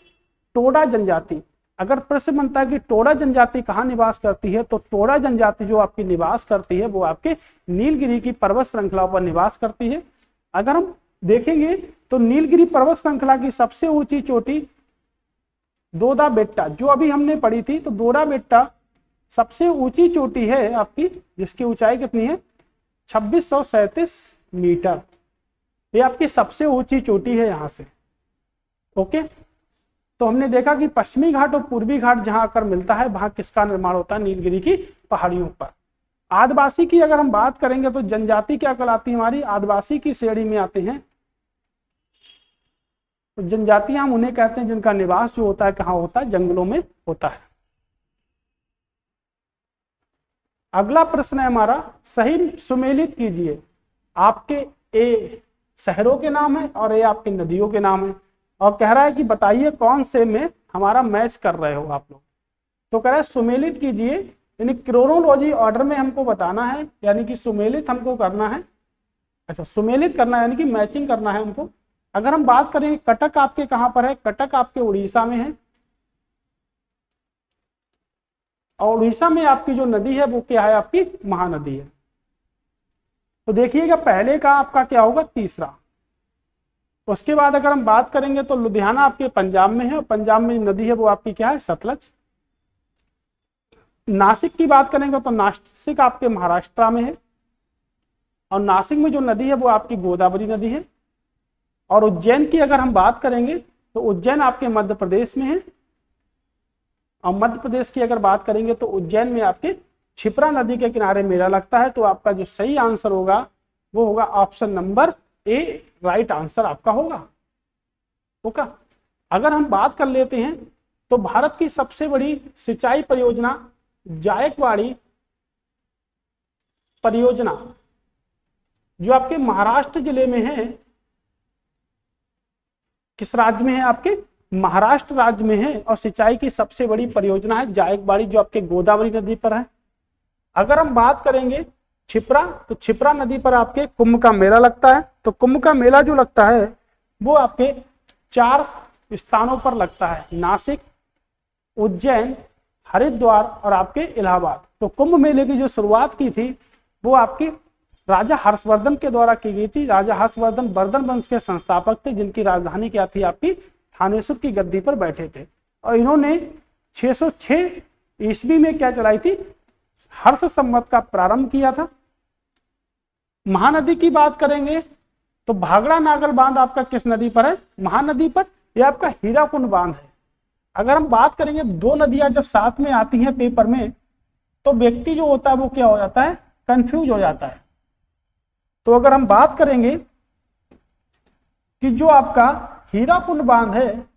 Speaker 1: टोडा जनजाति। अगर प्रश्न बनता है कि टोडा जनजाति कहाँ निवास करती है, तो टोडा जनजाति जो आपकी निवास करती है वो आपके नीलगिरी की पर्वत श्रृंखला पर निवास करती है। अगर हम देखेंगे तो नीलगिरी पर्वत श्रृंखला की सबसे ऊंची चोटी दोदा बेट्टा जो अभी हमने पढ़ी थी, तो दोदा बेट्टा सबसे ऊंची चोटी है आपकी, जिसकी ऊंचाई कितनी है 2637 मीटर। ये आपकी सबसे ऊंची चोटी है यहां से। ओके, तो हमने देखा कि पश्चिमी घाट और पूर्वी घाट जहां आकर मिलता है वहां किसका निर्माण होता है, नीलगिरी की पहाड़ियों पर। आदिवासी की अगर हम बात करेंगे तो जनजाति क्या कहलाती है हमारी, आदिवासी की श्रेणी में आते हैं। तो जनजातियां हम उन्हें कहते हैं जिनका निवास जो होता है कहाँ होता है, जंगलों में होता है। अगला प्रश्न है हमारा, सही सुमेलित कीजिए। आपके ए शहरों के नाम है और ए आपकी नदियों के नाम है, और कह रहा है कि बताइए कौन से में हमारा मैच कर रहे हो आप लोग। तो कह रहा है सुमेलित कीजिए, यानी क्रोनोलॉजी ऑर्डर में हमको बताना है, यानी कि सुमेलित हमको करना है। अच्छा, सुमेलित करना है यानी कि मैचिंग करना है हमको। अगर हम बात करें कटक आपके कहां पर है, कटक आपके उड़ीसा में है, और उड़ीसा में आपकी जो नदी है वो क्या है आपकी महानदी है। तो देखिएगा पहले का आपका क्या होगा तीसरा। उसके बाद अगर हम बात करेंगे तो लुधियाना आपके पंजाब में है, और पंजाब में नदी है वो आपकी क्या है सतलज। नासिक की बात करेंगे तो नासिक आपके महाराष्ट्र में है। और नासिक में जो नदी है वो आपकी गोदावरी नदी है। और उज्जैन की अगर हम बात करेंगे तो उज्जैन आपके मध्य प्रदेश में है। और मध्य प्रदेश की अगर बात करेंगे तो उज्जैन में आपके क्षिप्रा नदी के किनारे मेला लगता है। तो आपका जो सही आंसर होगा वो होगा option number A, right answer आपका होगा। ओके, अगर हम बात कर लेते हैं तो भारत की सबसे बड़ी सिंचाई परियोजना जायकवाड़ी परियोजना जो आपके महाराष्ट्र जिले में है, किस राज्य में है, आपके महाराष्ट्र राज्य में है। और सिंचाई की सबसे बड़ी परियोजना है जायकवाड़ी जो आपके गोदावरी नदी पर है। अगर हम बात करेंगे क्षिप्रा, तो क्षिप्रा नदी पर आपके कुंभ का मेला लगता है। तो कुंभ का मेला जो लगता है वो आपके 4 स्थानों पर लगता है, नासिक, उज्जैन, हरिद्वार और आपके इलाहाबाद। तो कुंभ मेले की जो शुरुआत की थी वो आपकी राजा हर्षवर्धन के द्वारा की गई थी। राजा हर्षवर्धन वर्धन वंश के संस्थापक थे, जिनकी राजधानी क्या थी, आपकी थानेश्वर की गद्दी पर बैठे थे। और इन्होंने 606 ईस्वी में क्या चलाई थी, हर्ष संवत का प्रारंभ किया था। महानदी की बात करेंगे तो भागड़ा नागल बांध आपका किस नदी पर है, महानदी पर। यह आपका हीराकुंड बांध है। अगर हम बात करेंगे 2 नदियां जब साथ में आती हैं पेपर में तो व्यक्ति जो होता है वो क्या हो जाता है, कंफ्यूज हो जाता है। तो अगर हम बात करेंगे कि जो आपका हीराकुंड बांध है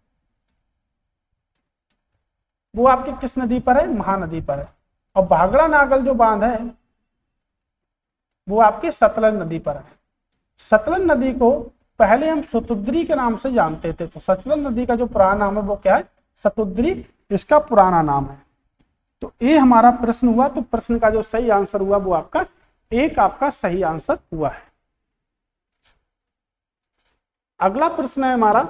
Speaker 1: वो आपके किस नदी पर है, महानदी पर है। और भागड़ा नागल जो बांध है वो आपके सतलज नदी पर है। सतलज नदी को पहले हम सतुद्री के नाम से जानते थे। तो सतलज नदी का जो पुराना नाम है वो क्या है, सतुद्री इसका पुराना नाम है। तो ये हमारा प्रश्न हुआ। तो प्रश्न का जो सही आंसर हुआ वो आपका एक आपका सही आंसर हुआ है। अगला प्रश्न है हमारा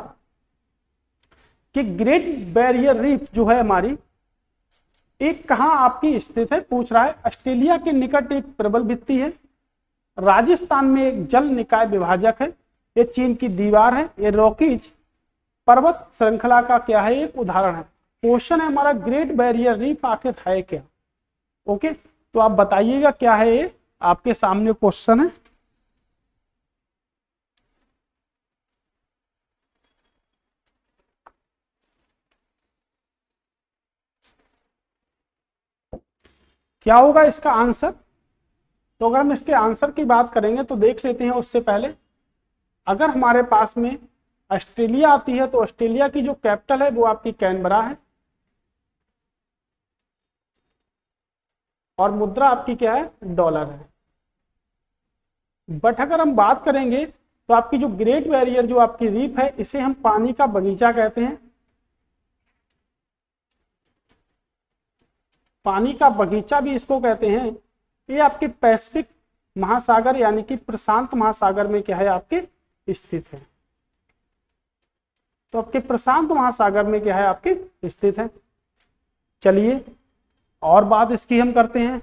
Speaker 1: कि ग्रेट बैरियर रीफ जो है हमारी एक कहां आपकी स्थित है, पूछ रहा है। ऑस्ट्रेलिया के निकट एक प्रबल भित्ति है, राजस्थान में एक जल निकाय विभाजक है, ये चीन की दीवार है, ये रॉकीज पर्वत श्रृंखला का क्या है, एक उदाहरण है। क्वेश्चन है हमारा ग्रेट बैरियर रीफ आखिर है क्या। ओके, तो आप बताइएगा क्या है ये, आपके सामने क्वेश्चन है। क्या होगा इसका आंसर। तो अगर हम इसके आंसर की बात करेंगे तो देख लेते हैं। उससे पहले अगर हमारे पास में ऑस्ट्रेलिया आती है तो ऑस्ट्रेलिया की जो कैपिटल है वो आपकी कैनबरा है और मुद्रा आपकी क्या है, डॉलर है। बट अगर हम बात करेंगे तो आपकी जो ग्रेट बैरियर जो आपकी रीफ है इसे हम पानी का बगीचा कहते हैं। पानी का बगीचा भी इसको कहते हैं। ये आपके पैसिफिक महासागर यानी कि प्रशांत महासागर में क्या है, आपके स्थित है। तो आपके प्रशांत महासागर में क्या है, आपके स्थित है। चलिए और बात इसकी हम करते हैं।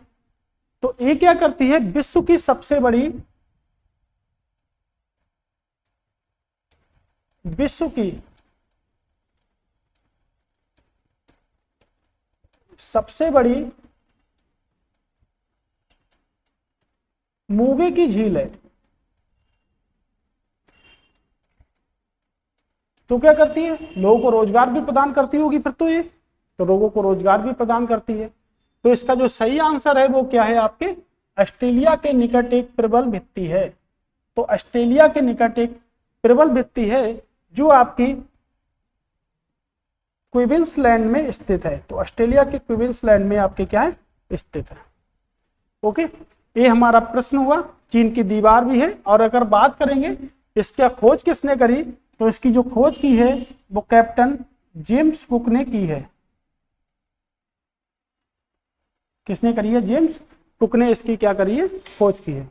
Speaker 1: तो ये क्या करती है, विश्व की सबसे बड़ी मूंगे की झील है। तो क्या करती है, लोगों को रोजगार भी प्रदान करती होगी फिर तो ये, तो लोगों को रोजगार भी प्रदान करती है। तो इसका जो सही आंसर है वो क्या है, आपके ऑस्ट्रेलिया के निकट एक प्रबल भित्ति है। तो ऑस्ट्रेलिया के निकट एक प्रबल भित्ति है जो आपकी क्वींसलैंड में स्थित है। तो ऑस्ट्रेलिया के क्वींसलैंड में आपके क्या है, स्थित है। ओके, ये हमारा प्रश्न हुआ। चीन की दीवार भी है। और अगर बात करेंगे इसका खोज किसने करी, तो इसकी जो खोज की है वो कैप्टन जेम्स कुक ने की है। किसने करी है, जेम्स कुक ने इसकी क्या करी है, खोज की है।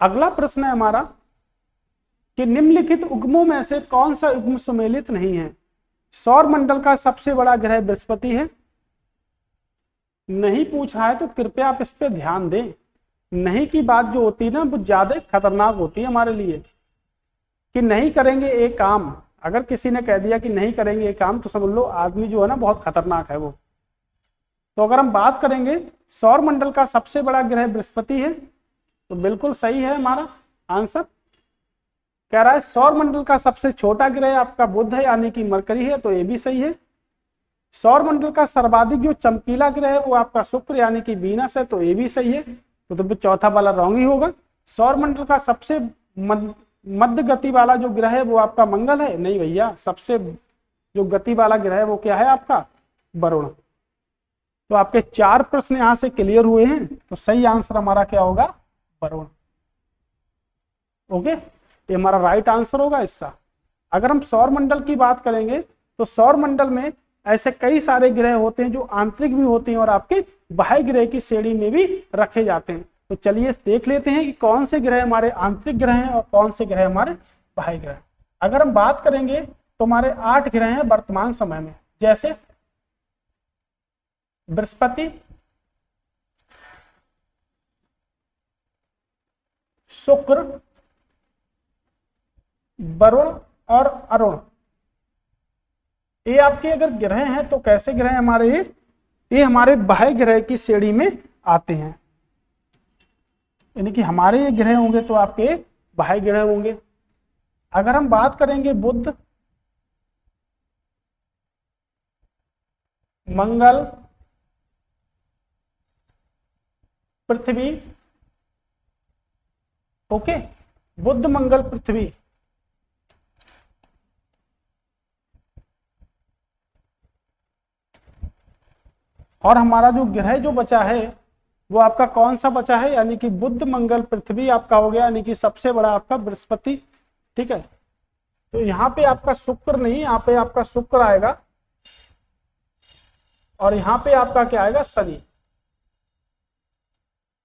Speaker 1: अगला प्रश्न है हमारा कि निम्नलिखित उगमों में से कौन सा उगम सुमेलित नहीं है। सौर मंडल का सबसे बड़ा ग्रह बृहस्पति है। नहीं पूछ रहा है तो कृपया आप इस पे ध्यान दें। नहीं की बात जो होती है ना वो ज्यादा खतरनाक होती है हमारे लिए, कि नहीं करेंगे एक काम। अगर किसी ने कह दिया कि नहीं करेंगे एक काम तो समझ लो आदमी जो है ना बहुत खतरनाक है वो। तो अगर हम बात करेंगे सौर मंडल का सबसे बड़ा ग्रह बृहस्पति है, तो बिल्कुल सही है हमारा आंसर। कह रहा है सौर मंडल का सबसे छोटा ग्रह आपका बुध है यानी कि मरकरी है, तो ये भी सही है। सौर मंडल का सर्वाधिक जो चमकीला ग्रह है वो आपका शुक्र यानी कि वीनस है, तो ये भी सही है। तो चौथा वाला रॉन्ग ही होगा। सौर मंडल का सबसे मध्य गति वाला जो ग्रह है वो आपका मंगल है, नहीं भैया, सबसे जो गति वाला ग्रह है वो क्या है आपका वरुण। तो आपके 4 प्रश्न यहां से क्लियर हुए हैं, तो सही आंसर हमारा क्या होगा वरुण। ओके, ये हमारा राइट आंसर होगा इसका। अगर हम सौर मंडल की बात करेंगे तो सौर मंडल में ऐसे कई सारे ग्रह होते हैं जो आंतरिक भी होते हैं और आपके बाह्य ग्रह की श्रेणी में भी रखे जाते हैं। तो चलिए देख लेते हैं कि कौन से ग्रह हमारे आंतरिक ग्रह हैं और कौन से ग्रह हमारे बाह्य ग्रह। अगर हम बात करेंगे तो हमारे 8 ग्रह हैं वर्तमान समय में, जैसे बृहस्पति, शुक्र, वरुण और अरुण। ये आपके अगर ग्रह हैं तो कैसे ग्रह हमारे ये हमारे बाह्य ग्रह की श्रेणी में आते हैं, यानी कि हमारे ये ग्रह होंगे तो आपके बाह्य ग्रह होंगे। अगर हम बात करेंगे बुध, मंगल, पृथ्वी, ओके, बुध मंगल पृथ्वी, और हमारा जो ग्रह जो बचा है वो आपका कौन सा बचा है, यानी कि बुध मंगल पृथ्वी आपका हो गया, यानी कि सबसे बड़ा आपका बृहस्पति। ठीक है, तो यहाँ पे आपका शुक्र नहीं, यहाँ पे आपका शुक्र आएगा और यहाँ पे आपका क्या आएगा शनि।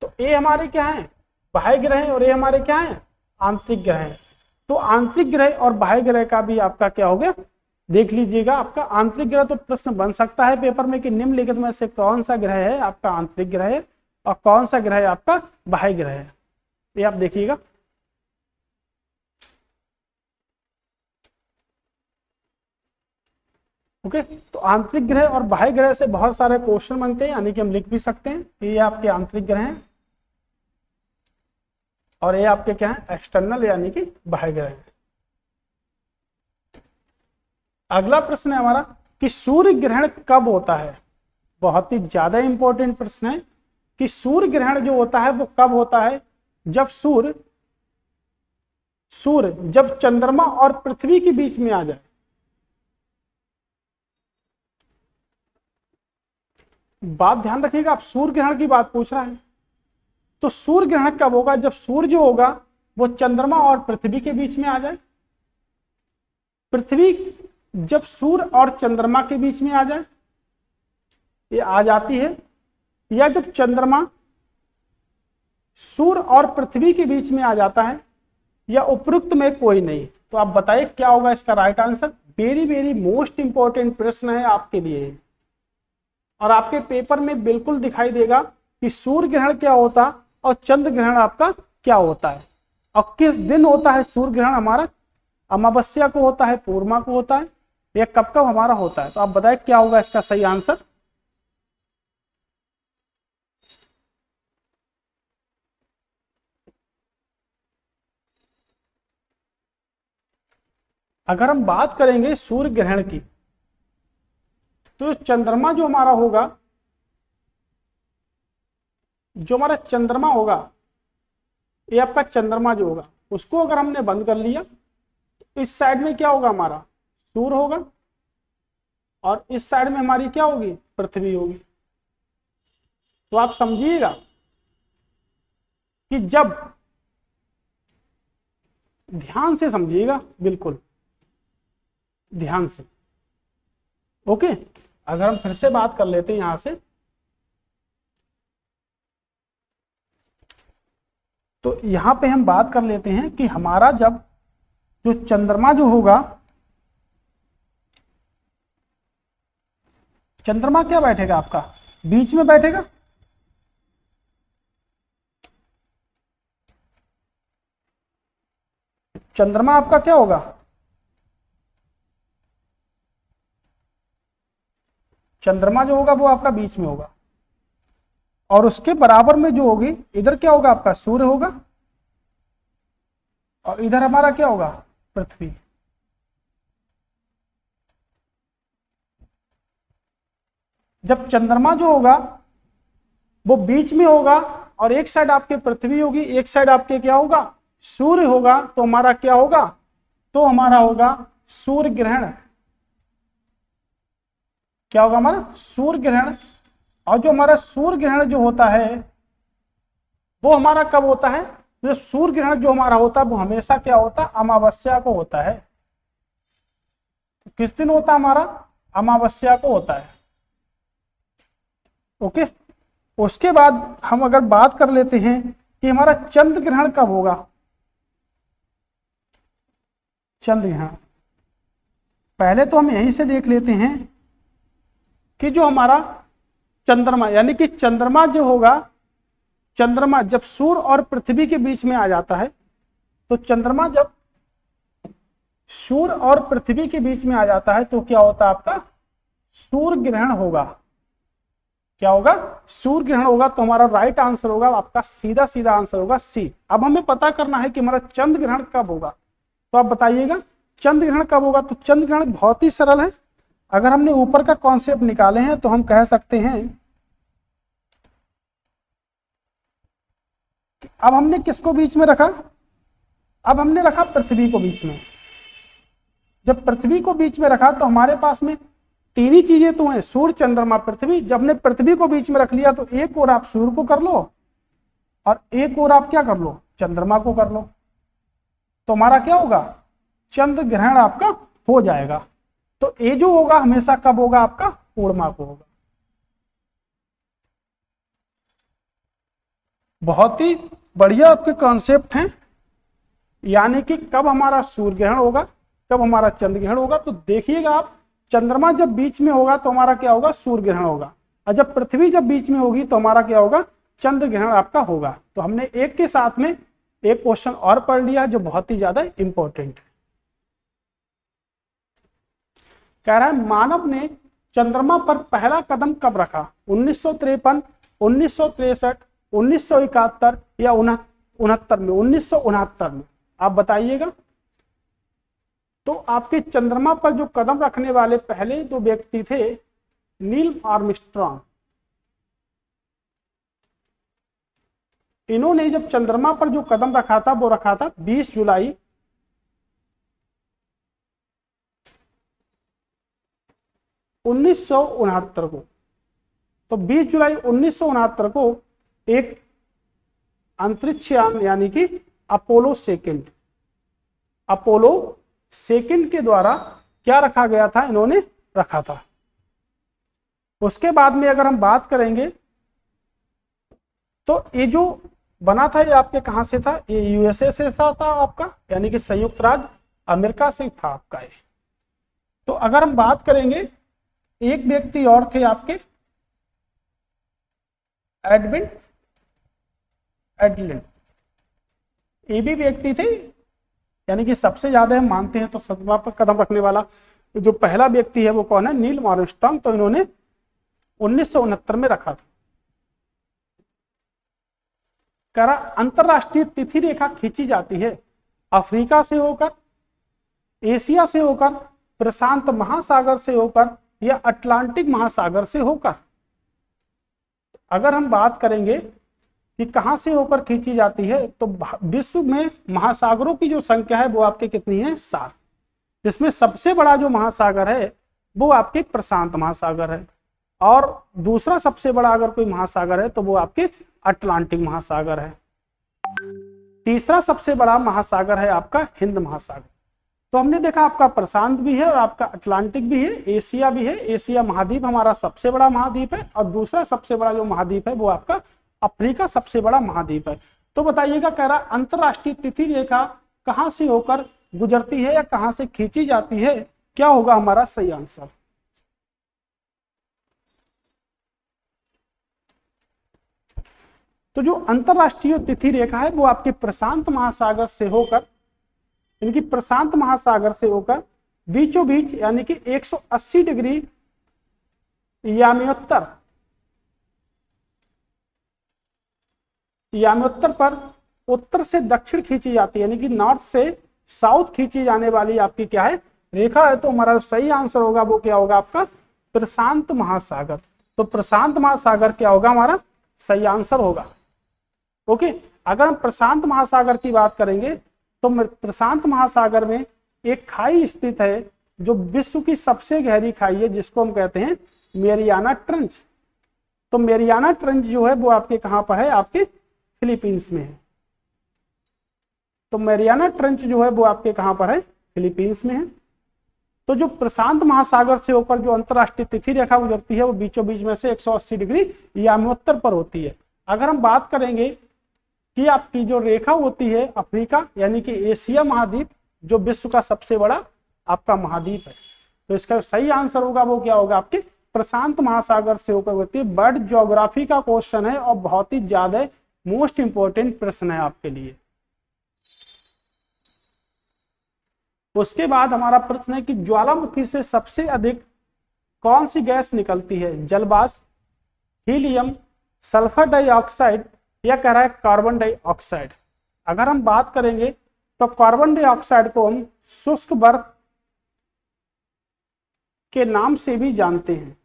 Speaker 1: तो ये हमारे क्या है बाह्य ग्रह है और ये हमारे क्या है आंतरिक ग्रह है। तो आंतरिक ग्रह और बाह्य ग्रह का भी आपका क्या हो गया देख लीजिएगा। आपका आंतरिक ग्रह तो प्रश्न बन सकता है पेपर में कि निम्नलिखित में से कौन सा ग्रह है आपका आंतरिक ग्रह है और कौन सा ग्रह है आपका बाह्य ग्रह है, ये आप देखिएगा। ओके, तो आंतरिक ग्रह और बाह्य ग्रह से बहुत सारे क्वेश्चन बनते हैं, यानी कि हम लिख भी सकते हैं कि ये आपके आंतरिक ग्रह हैं और ये आपके क्या है एक्सटर्नल यानी कि बाह्य ग्रह है। अगला प्रश्न है हमारा कि सूर्य ग्रहण कब होता है। बहुत ही ज्यादा इंपॉर्टेंट प्रश्न है कि सूर्य ग्रहण जो होता है वो कब होता है, जब सूर्य जब चंद्रमा और पृथ्वी के बीच में आ जाए। बात ध्यान रखिएगा, आप सूर्य ग्रहण की बात पूछ रहा है, तो सूर्य ग्रहण कब होगा, जब सूर्य जो होगा वो चंद्रमा और पृथ्वी के बीच में आ जाए। पृथ्वी जब सूर्य और चंद्रमा के बीच में आ जाए, ये आ जाती है, या जब चंद्रमा सूर्य और पृथ्वी के बीच में आ जाता है, या उपरोक्त में कोई नहीं। तो आप बताइए क्या होगा इसका right answer. Very very most important प्रश्न है आपके लिए और आपके पेपर में बिल्कुल दिखाई देगा कि सूर्य ग्रहण क्या होता और चंद्र ग्रहण आपका क्या होता है और किस दिन होता है सूर्य ग्रहण हमारा। अमावस्या को होता है, पूर्णिमा को होता है, या कब कब हमारा होता है। तो आप बताएं क्या होगा इसका सही आंसर। अगर हम बात करेंगे सूर्य ग्रहण की, तो चंद्रमा जो हमारा होगा, जो हमारा चंद्रमा होगा, ये आपका चंद्रमा जो होगा उसको अगर हमने बंद कर लिया तो इस साइड में क्या होगा हमारा सूर्य होगा और इस साइड में हमारी क्या होगी पृथ्वी होगी। तो आप समझिएगा कि जब ध्यान से समझिएगा, बिल्कुल ध्यान से। ओके, अगर हम फिर से बात कर लेते हैं यहां से, तो यहां पे हम बात कर लेते हैं कि हमारा जब जो चंद्रमा जो होगा, चंद्रमा क्या बैठेगा आपका बीच में बैठेगा, चंद्रमा आपका क्या होगा, चंद्रमा जो होगा वो आपका बीच में होगा। और उसके बराबर में जो होगी, इधर क्या होगा आपका सूर्य होगा और इधर हमारा क्या होगा पृथ्वी। जब चंद्रमा जो होगा वो बीच में होगा और एक साइड आपके पृथ्वी होगी, एक साइड आपके क्या होगा सूर्य होगा, तो हमारा क्या होगा, तो हमारा होगा सूर्य ग्रहण। क्या होगा हमारा सूर्य ग्रहण। और जो हमारा सूर्य ग्रहण जो होता है वो हमारा कब होता है, जो सूर्य ग्रहण जो हमारा होता है वो हमेशा क्या होता है, अमावस्या को होता है। तो किस दिन होता है हमारा, अमावस्या को होता है। ओके, उसके बाद हम अगर बात कर लेते हैं कि हमारा चंद्र ग्रहण कब होगा। चंद्र ग्रहण पहले तो हम यहीं से देख लेते हैं कि जो हमारा चंद्रमा, यानी कि चंद्रमा जो होगा, चंद्रमा जब सूर्य और पृथ्वी के बीच में आ जाता है, तो चंद्रमा जब सूर्य और पृथ्वी के बीच में आ जाता है तो क्या होता है आपका सूर्य ग्रहण होगा। क्या होगा, सूर्य ग्रहण होगा। तो हमारा राइट आंसर होगा आपका, सीधा सीधा आंसर होगा सी। अब हमें पता करना है कि हमारा चंद्र ग्रहण कब होगा, तो आप बताइएगा चंद्र ग्रहण कब होगा। तो चंद्र ग्रहण बहुत ही सरल है। अगर हमने ऊपर का कॉन्सेप्ट निकाले हैं तो हम कह सकते हैं कि अब हमने किसको बीच में रखा, अब हमने रखा पृथ्वी को बीच में। जब पृथ्वी को बीच में रखा तो हमारे पास में तीन ही चीजें तो हैं, सूर्य चंद्रमा पृथ्वी। जब हमने पृथ्वी को बीच में रख लिया तो एक और आप सूर्य को कर लो और एक और आप क्या कर लो, चंद्रमा को कर लो, तो हमारा क्या होगा, चंद्र ग्रहण आपका हो जाएगा। तो ये जो होगा हमेशा कब होगा आपका, पूर्णिमा को होगा। बहुत ही बढ़िया आपके कॉन्सेप्ट हैं, यानी कि कब हमारा सूर्य ग्रहण होगा, कब हमारा चंद्र ग्रहण होगा। तो देखिएगा आप, चंद्रमा जब बीच में होगा तो हमारा क्या होगा, सूर्य ग्रहण होगा, और जब पृथ्वी जब बीच में होगी तो हमारा क्या होगा, चंद्र ग्रहण आपका होगा। तो हमने एक के साथ में एक क्वेश्चन और पढ़ लिया जो बहुत ही ज्यादा इंपॉर्टेंट है। कह रहा है मानव ने चंद्रमा पर पहला कदम कब रखा, 1953, 1963, 1971 या 69 में, 1969 में। आप बताइएगा। तो आपके चंद्रमा पर जो कदम रखने वाले पहले दो व्यक्ति थे, नील आर्मस्ट्रॉन्ग। इन्होंने जब चंद्रमा पर जो कदम रखा था वो रखा था 20 जुलाई 1969 को। तो 20 जुलाई 1969 को एक अंतरिक्ष यान यानी कि अपोलो सेकंड के द्वारा क्या रखा गया था, इन्होंने रखा था। उसके बाद में अगर हम बात करेंगे तो ये जो बना था ये आपके कहां से था, ये यूएसए से था आपका, यानी कि संयुक्त राज्य अमेरिका से था आपका ये। तो अगर हम बात करेंगे, एक व्यक्ति और थे आपके एडविन एडलिन, ये भी व्यक्ति थे, यानी कि सबसे ज्यादा हम मानते हैं तो चंद्रमा पर कदम रखने वाला जो पहला व्यक्ति है वो कौन है, नील आर्मस्ट्रॉन्ग। तो इन्होंने 1969 में रखा था। कह रहा अंतरराष्ट्रीय तिथि रेखा खींची जाती है अफ्रीका से होकर, एशिया से होकर, प्रशांत महासागर से होकर या अटलांटिक महासागर से होकर। अगर हम बात करेंगे कि कहां से होकर खींची जाती है, तो विश्व में महासागरों की जो संख्या है वो आपके कितनी है, 7। जिसमें सबसे बड़ा जो महासागर है वो आपके प्रशांत महासागर है, और दूसरा सबसे बड़ा अगर कोई महासागर है तो वो आपके अटलांटिक महासागर है। तीसरा सबसे बड़ा महासागर है आपका हिंद महासागर। तो हमने देखा आपका प्रशांत भी है और आपका अटलांटिक भी है, एशिया भी है। एशिया महाद्वीप हमारा सबसे बड़ा महाद्वीप है, और दूसरा सबसे बड़ा जो महाद्वीप है वो आपका अफ्रीका सबसे बड़ा महाद्वीप है। तो बताइएगा, कह रहा अंतरराष्ट्रीय तिथि रेखा कहां से होकर गुजरती है या कहां से खींची जाती है, क्या होगा हमारा सही आंसर। तो जो अंतरराष्ट्रीय तिथि रेखा है वो आपके प्रशांत महासागर से होकर, इनकी प्रशांत महासागर से होकर बीचों बीच यानी कि 180 डिग्री याम्योत्तर याम्योत्तर पर उत्तर से दक्षिण खींची जाती है, यानी कि नॉर्थ से साउथ खींची जाने वाली आपकी क्या है, रेखा है। तो हमारा सही आंसर होगा वो क्या होगा आपका, प्रशांत महासागर। तो प्रशांत महासागर क्या होगा, हमारा सही आंसर होगा। ओके, अगर हम प्रशांत महासागर की बात करेंगे तो प्रशांत महासागर में एक खाई स्थित है जो विश्व की सबसे गहरी खाई है, जिसको हम कहते हैं मेरियाना ट्रेंच। तो मेरियाना ट्रेंच जो है वो आपके कहां पर है, आपके फिलीपींस में है। तो मेरियाना ट्रेंच जो है वो आपके कहां पर है, फिलीपींस में है। तो जो प्रशांत महासागर से होकर जो अंतरराष्ट्रीय तिथि रेखा गुजरती है वो बीचों बीच में से 180 डिग्री याम्योत्तर पर होती है। अगर हम बात करेंगे कि आपकी जो रेखा होती है अफ्रीका यानी कि एशिया महाद्वीप, जो विश्व का सबसे बड़ा आपका महाद्वीप है, तो इसका सही आंसर होगा वो क्या होगा, आपके प्रशांत महासागर से होकर होती है। बर्ड ज्योग्राफी का क्वेश्चन है और बहुत ही ज्यादा मोस्ट इंपोर्टेंट प्रश्न है आपके लिए। उसके बाद हमारा प्रश्न है कि ज्वालामुखी से सबसे अधिक कौन सी गैस निकलती है, जलवाष्प, हीलियम, सल्फर डाइऑक्साइड या कह रहा है कार्बन डाइऑक्साइड। अगर हम बात करेंगे तो कार्बन डाइऑक्साइड को हम शुष्क बर्फ के नाम से भी जानते हैं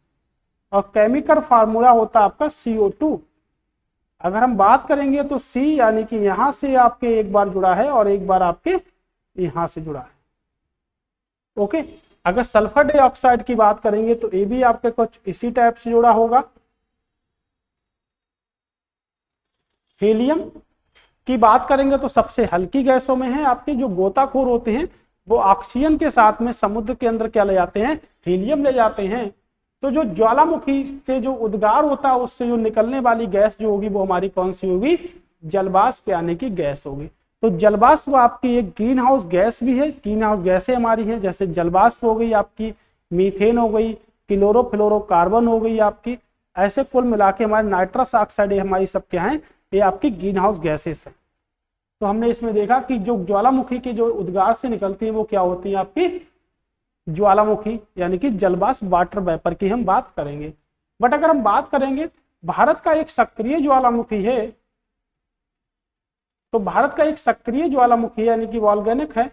Speaker 1: और केमिकल फार्मूला होता है आपका CO2। अगर हम बात करेंगे तो C यानी कि यहां से आपके एक बार जुड़ा है और एक बार आपके यहां से जुड़ा है। ओके, अगर सल्फर डाइऑक्साइड की बात करेंगे तो ये भी आपके कुछ इसी टाइप से जुड़ा होगा। हीलियम की बात करेंगे तो सबसे हल्की गैसों में है। आपके जो गोताखोर होते हैं वो ऑक्सीजन के साथ में समुद्र के अंदर क्या ले जाते हैं, हीलियम ले जाते हैं। तो जो ज्वालामुखी से जो उद्गार होता है उससे जो निकलने वाली गैस जो होगी वो हमारी कौन सी होगी, जलवाष्प यानी कि गैस होगी। तो जलवाष्प आपकी एक ग्रीन हाउस गैस भी है, ग्रीन हाउस गैसें हमारी हैं, जैसे जलवाष्प हो गई आपकी, मीथेन हो गई, क्लोरोफ्लोरोकार्बन हो गई आपकी। ऐसे कुल मिला के हमारे नाइट्रस ऑक्साइड हमारी सब क्या है, ये आपकी ग्रीन हाउस गैसेस है। तो हमने इसमें देखा कि जो ज्वालामुखी के जो उद्गार से निकलती है वो क्या होती है, आपकी ज्वालामुखी यानी कि जलवाष्प, वाटर वेपर की हम बात करेंगे। बट अगर हम बात करेंगे भारत का एक सक्रिय ज्वालामुखी है, तो भारत का एक सक्रिय ज्वालामुखी यानी कि वॉल्केनिक है,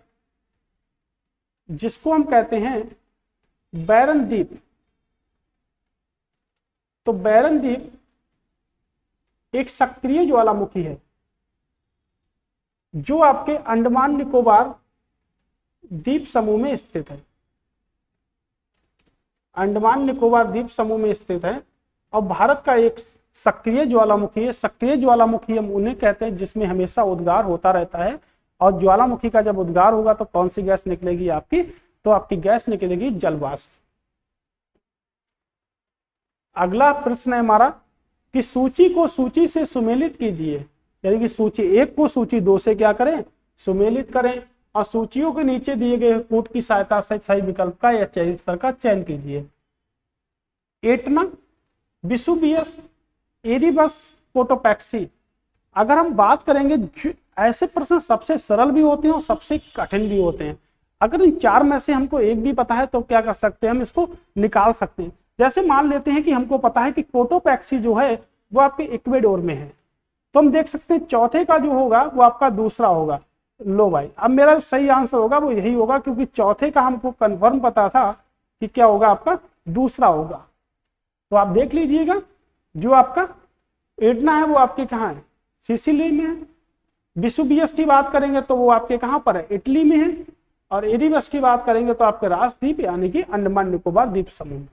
Speaker 1: जिसको हम कहते हैं बैरन द्वीप। तो बैरन द्वीप एक सक्रिय ज्वालामुखी है जो आपके अंडमान निकोबार द्वीप समूह में स्थित है, अंडमान निकोबार द्वीप समूह में स्थित है और भारत का एक सक्रिय ज्वालामुखी है। सक्रिय ज्वालामुखी हम उन्हें कहते हैं जिसमें हमेशा उद्गार होता रहता है, और ज्वालामुखी का जब उद्गार होगा तो कौन सी गैस निकलेगी आपकी, तो आपकी गैस निकलेगी जलवाष्प। अगला प्रश्न है हमारा कि सूची को सूची से सुमेलित कीजिए, यानी कि सूची 1 को सूची 2 से क्या करें, सुमेलित करें, और सूचियों के नीचे दिए गए कूट की सहायता से सही विकल्प का या उत्तर का चयन कीजिए। Etna, Vesuvius, Erebus, Cotopaxi. अगर हम बात करेंगे, ऐसे प्रश्न सबसे सरल भी होते हैं और सबसे कठिन भी होते हैं। अगर इन 4 में से हमको एक भी पता है तो क्या कर सकते हैं, हम इसको निकाल सकते हैं। जैसे मान लेते हैं कि हमको पता है कि कोटोपैक्सी जो है वो आपके इक्वेडोर में है, तो हम देख सकते हैं चौथे का जो होगा वो आपका दूसरा होगा। लो भाई, अब मेरा सही आंसर होगा वो यही होगा, क्योंकि चौथे का हमको कंफर्म पता था कि क्या होगा, आपका दूसरा होगा। तो आप देख लीजिएगा, जो आपका एटना है वो आपके कहाँ है, सिसिली में है। विसुवियस की बात करेंगे तो वो आपके कहाँ पर है, इटली में है। और एरिबस की बात करेंगे तो आपके राजद्वीप यानी कि अंडमान निकोबार द्वीप समूह में।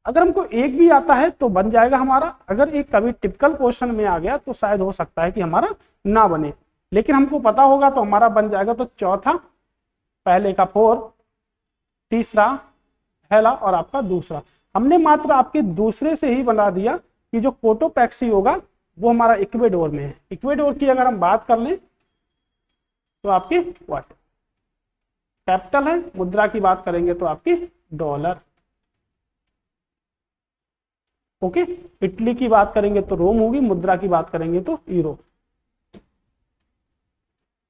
Speaker 1: अगर हमको एक भी आता है तो बन जाएगा हमारा। अगर एक कभी टिपिकल क्वेश्चन में आ गया तो शायद हो सकता है कि हमारा ना बने, लेकिन हमको पता होगा तो हमारा बन जाएगा। तो चौथा, पहले का 4, तीसरा पहला और आपका दूसरा। हमने मात्र आपके दूसरे से ही बना दिया कि जो कोटोपैक्सी होगा वो हमारा इक्वेडोर में है। इक्वेडोर की अगर हम बात कर लें तो आपकी व्हाट कैपिटल है, मुद्रा की बात करेंगे तो आपकी डॉलर। ओके, इटली की बात करेंगे तो रोम होगी, मुद्रा की बात करेंगे तो यूरो।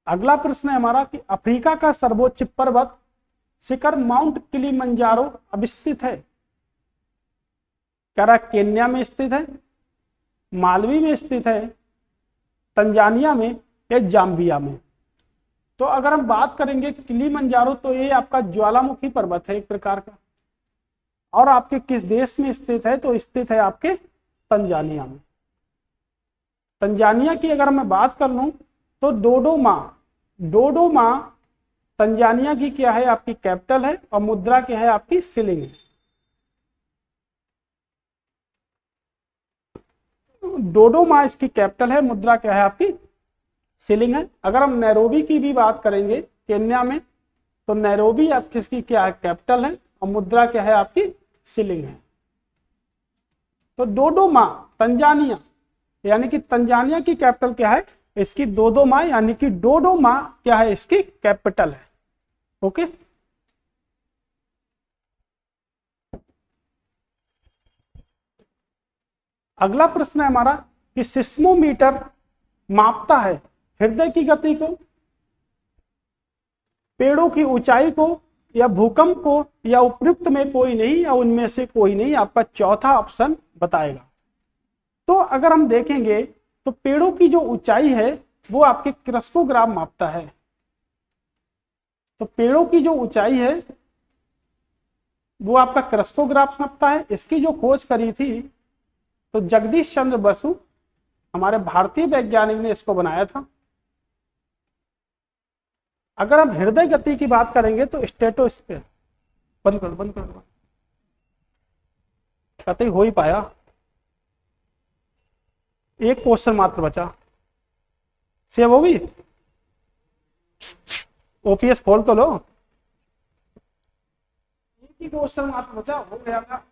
Speaker 1: अगला प्रश्न है हमारा कि अफ्रीका का सर्वोच्च पर्वत शिखर माउंट किलिमंजारो अब स्थित है। कह रहा केन्या में स्थित है, मालवी में स्थित है, तंजानिया में या जाम्बिया में। तो अगर हम बात करेंगे किलिमंजारो, तो ये आपका ज्वालामुखी पर्वत है एक प्रकार का, और आपके किस देश में स्थित है, तो स्थित है आपके तंजानिया में। तंजानिया की अगर मैं बात कर लूं तो डोडोमा तंजानिया की क्या है, आपकी कैपिटल है, और मुद्रा क्या है, आपकी शिलिंग है। डोडोमा इसकी कैपिटल है, मुद्रा क्या है, आपकी शिलिंग है। अगर हम नैरोबी की भी बात करेंगे केन्या में, तो नैरोबी आप किसकी क्या है, कैपिटल है, और मुद्रा क्या है, आपकी शिलिंग है। तो डोडोमा तंजानिया, यानी कि तंजानिया की कैपिटल क्या है, इसकी डोडोमा, यानी कि डोडोमा क्या है, इसकी कैपिटल है। ओके, अगला प्रश्न है हमारा कि सिस्मोमीटर मापता है हृदय की गति को, पेड़ों की ऊंचाई को, या भूकंप को, या उपयुक्त में कोई नहीं, या उनमें से कोई नहीं, आपका चौथा ऑप्शन बताएगा। तो अगर हम देखेंगे तो पेड़ों की जो ऊंचाई है वो आपके क्रेस्कोग्राफ मापता है। तो पेड़ों की जो ऊंचाई है वो आपका क्रेस्कोग्राफ मापता है। इसकी जो खोज करी थी तो जगदीश चंद्र बसु, हमारे भारतीय वैज्ञानिक ने इसको बनाया था। अगर हम हृदय गति की बात करेंगे तो स्टेटोस्फीयर, बंद कर कतई हो ही पाया, एक क्वेश्चन मात्र बचा, सेव होगी, ओपीएस खोल तो लो, एक ही क्वेश्चन मात्र बचा, हो गया था।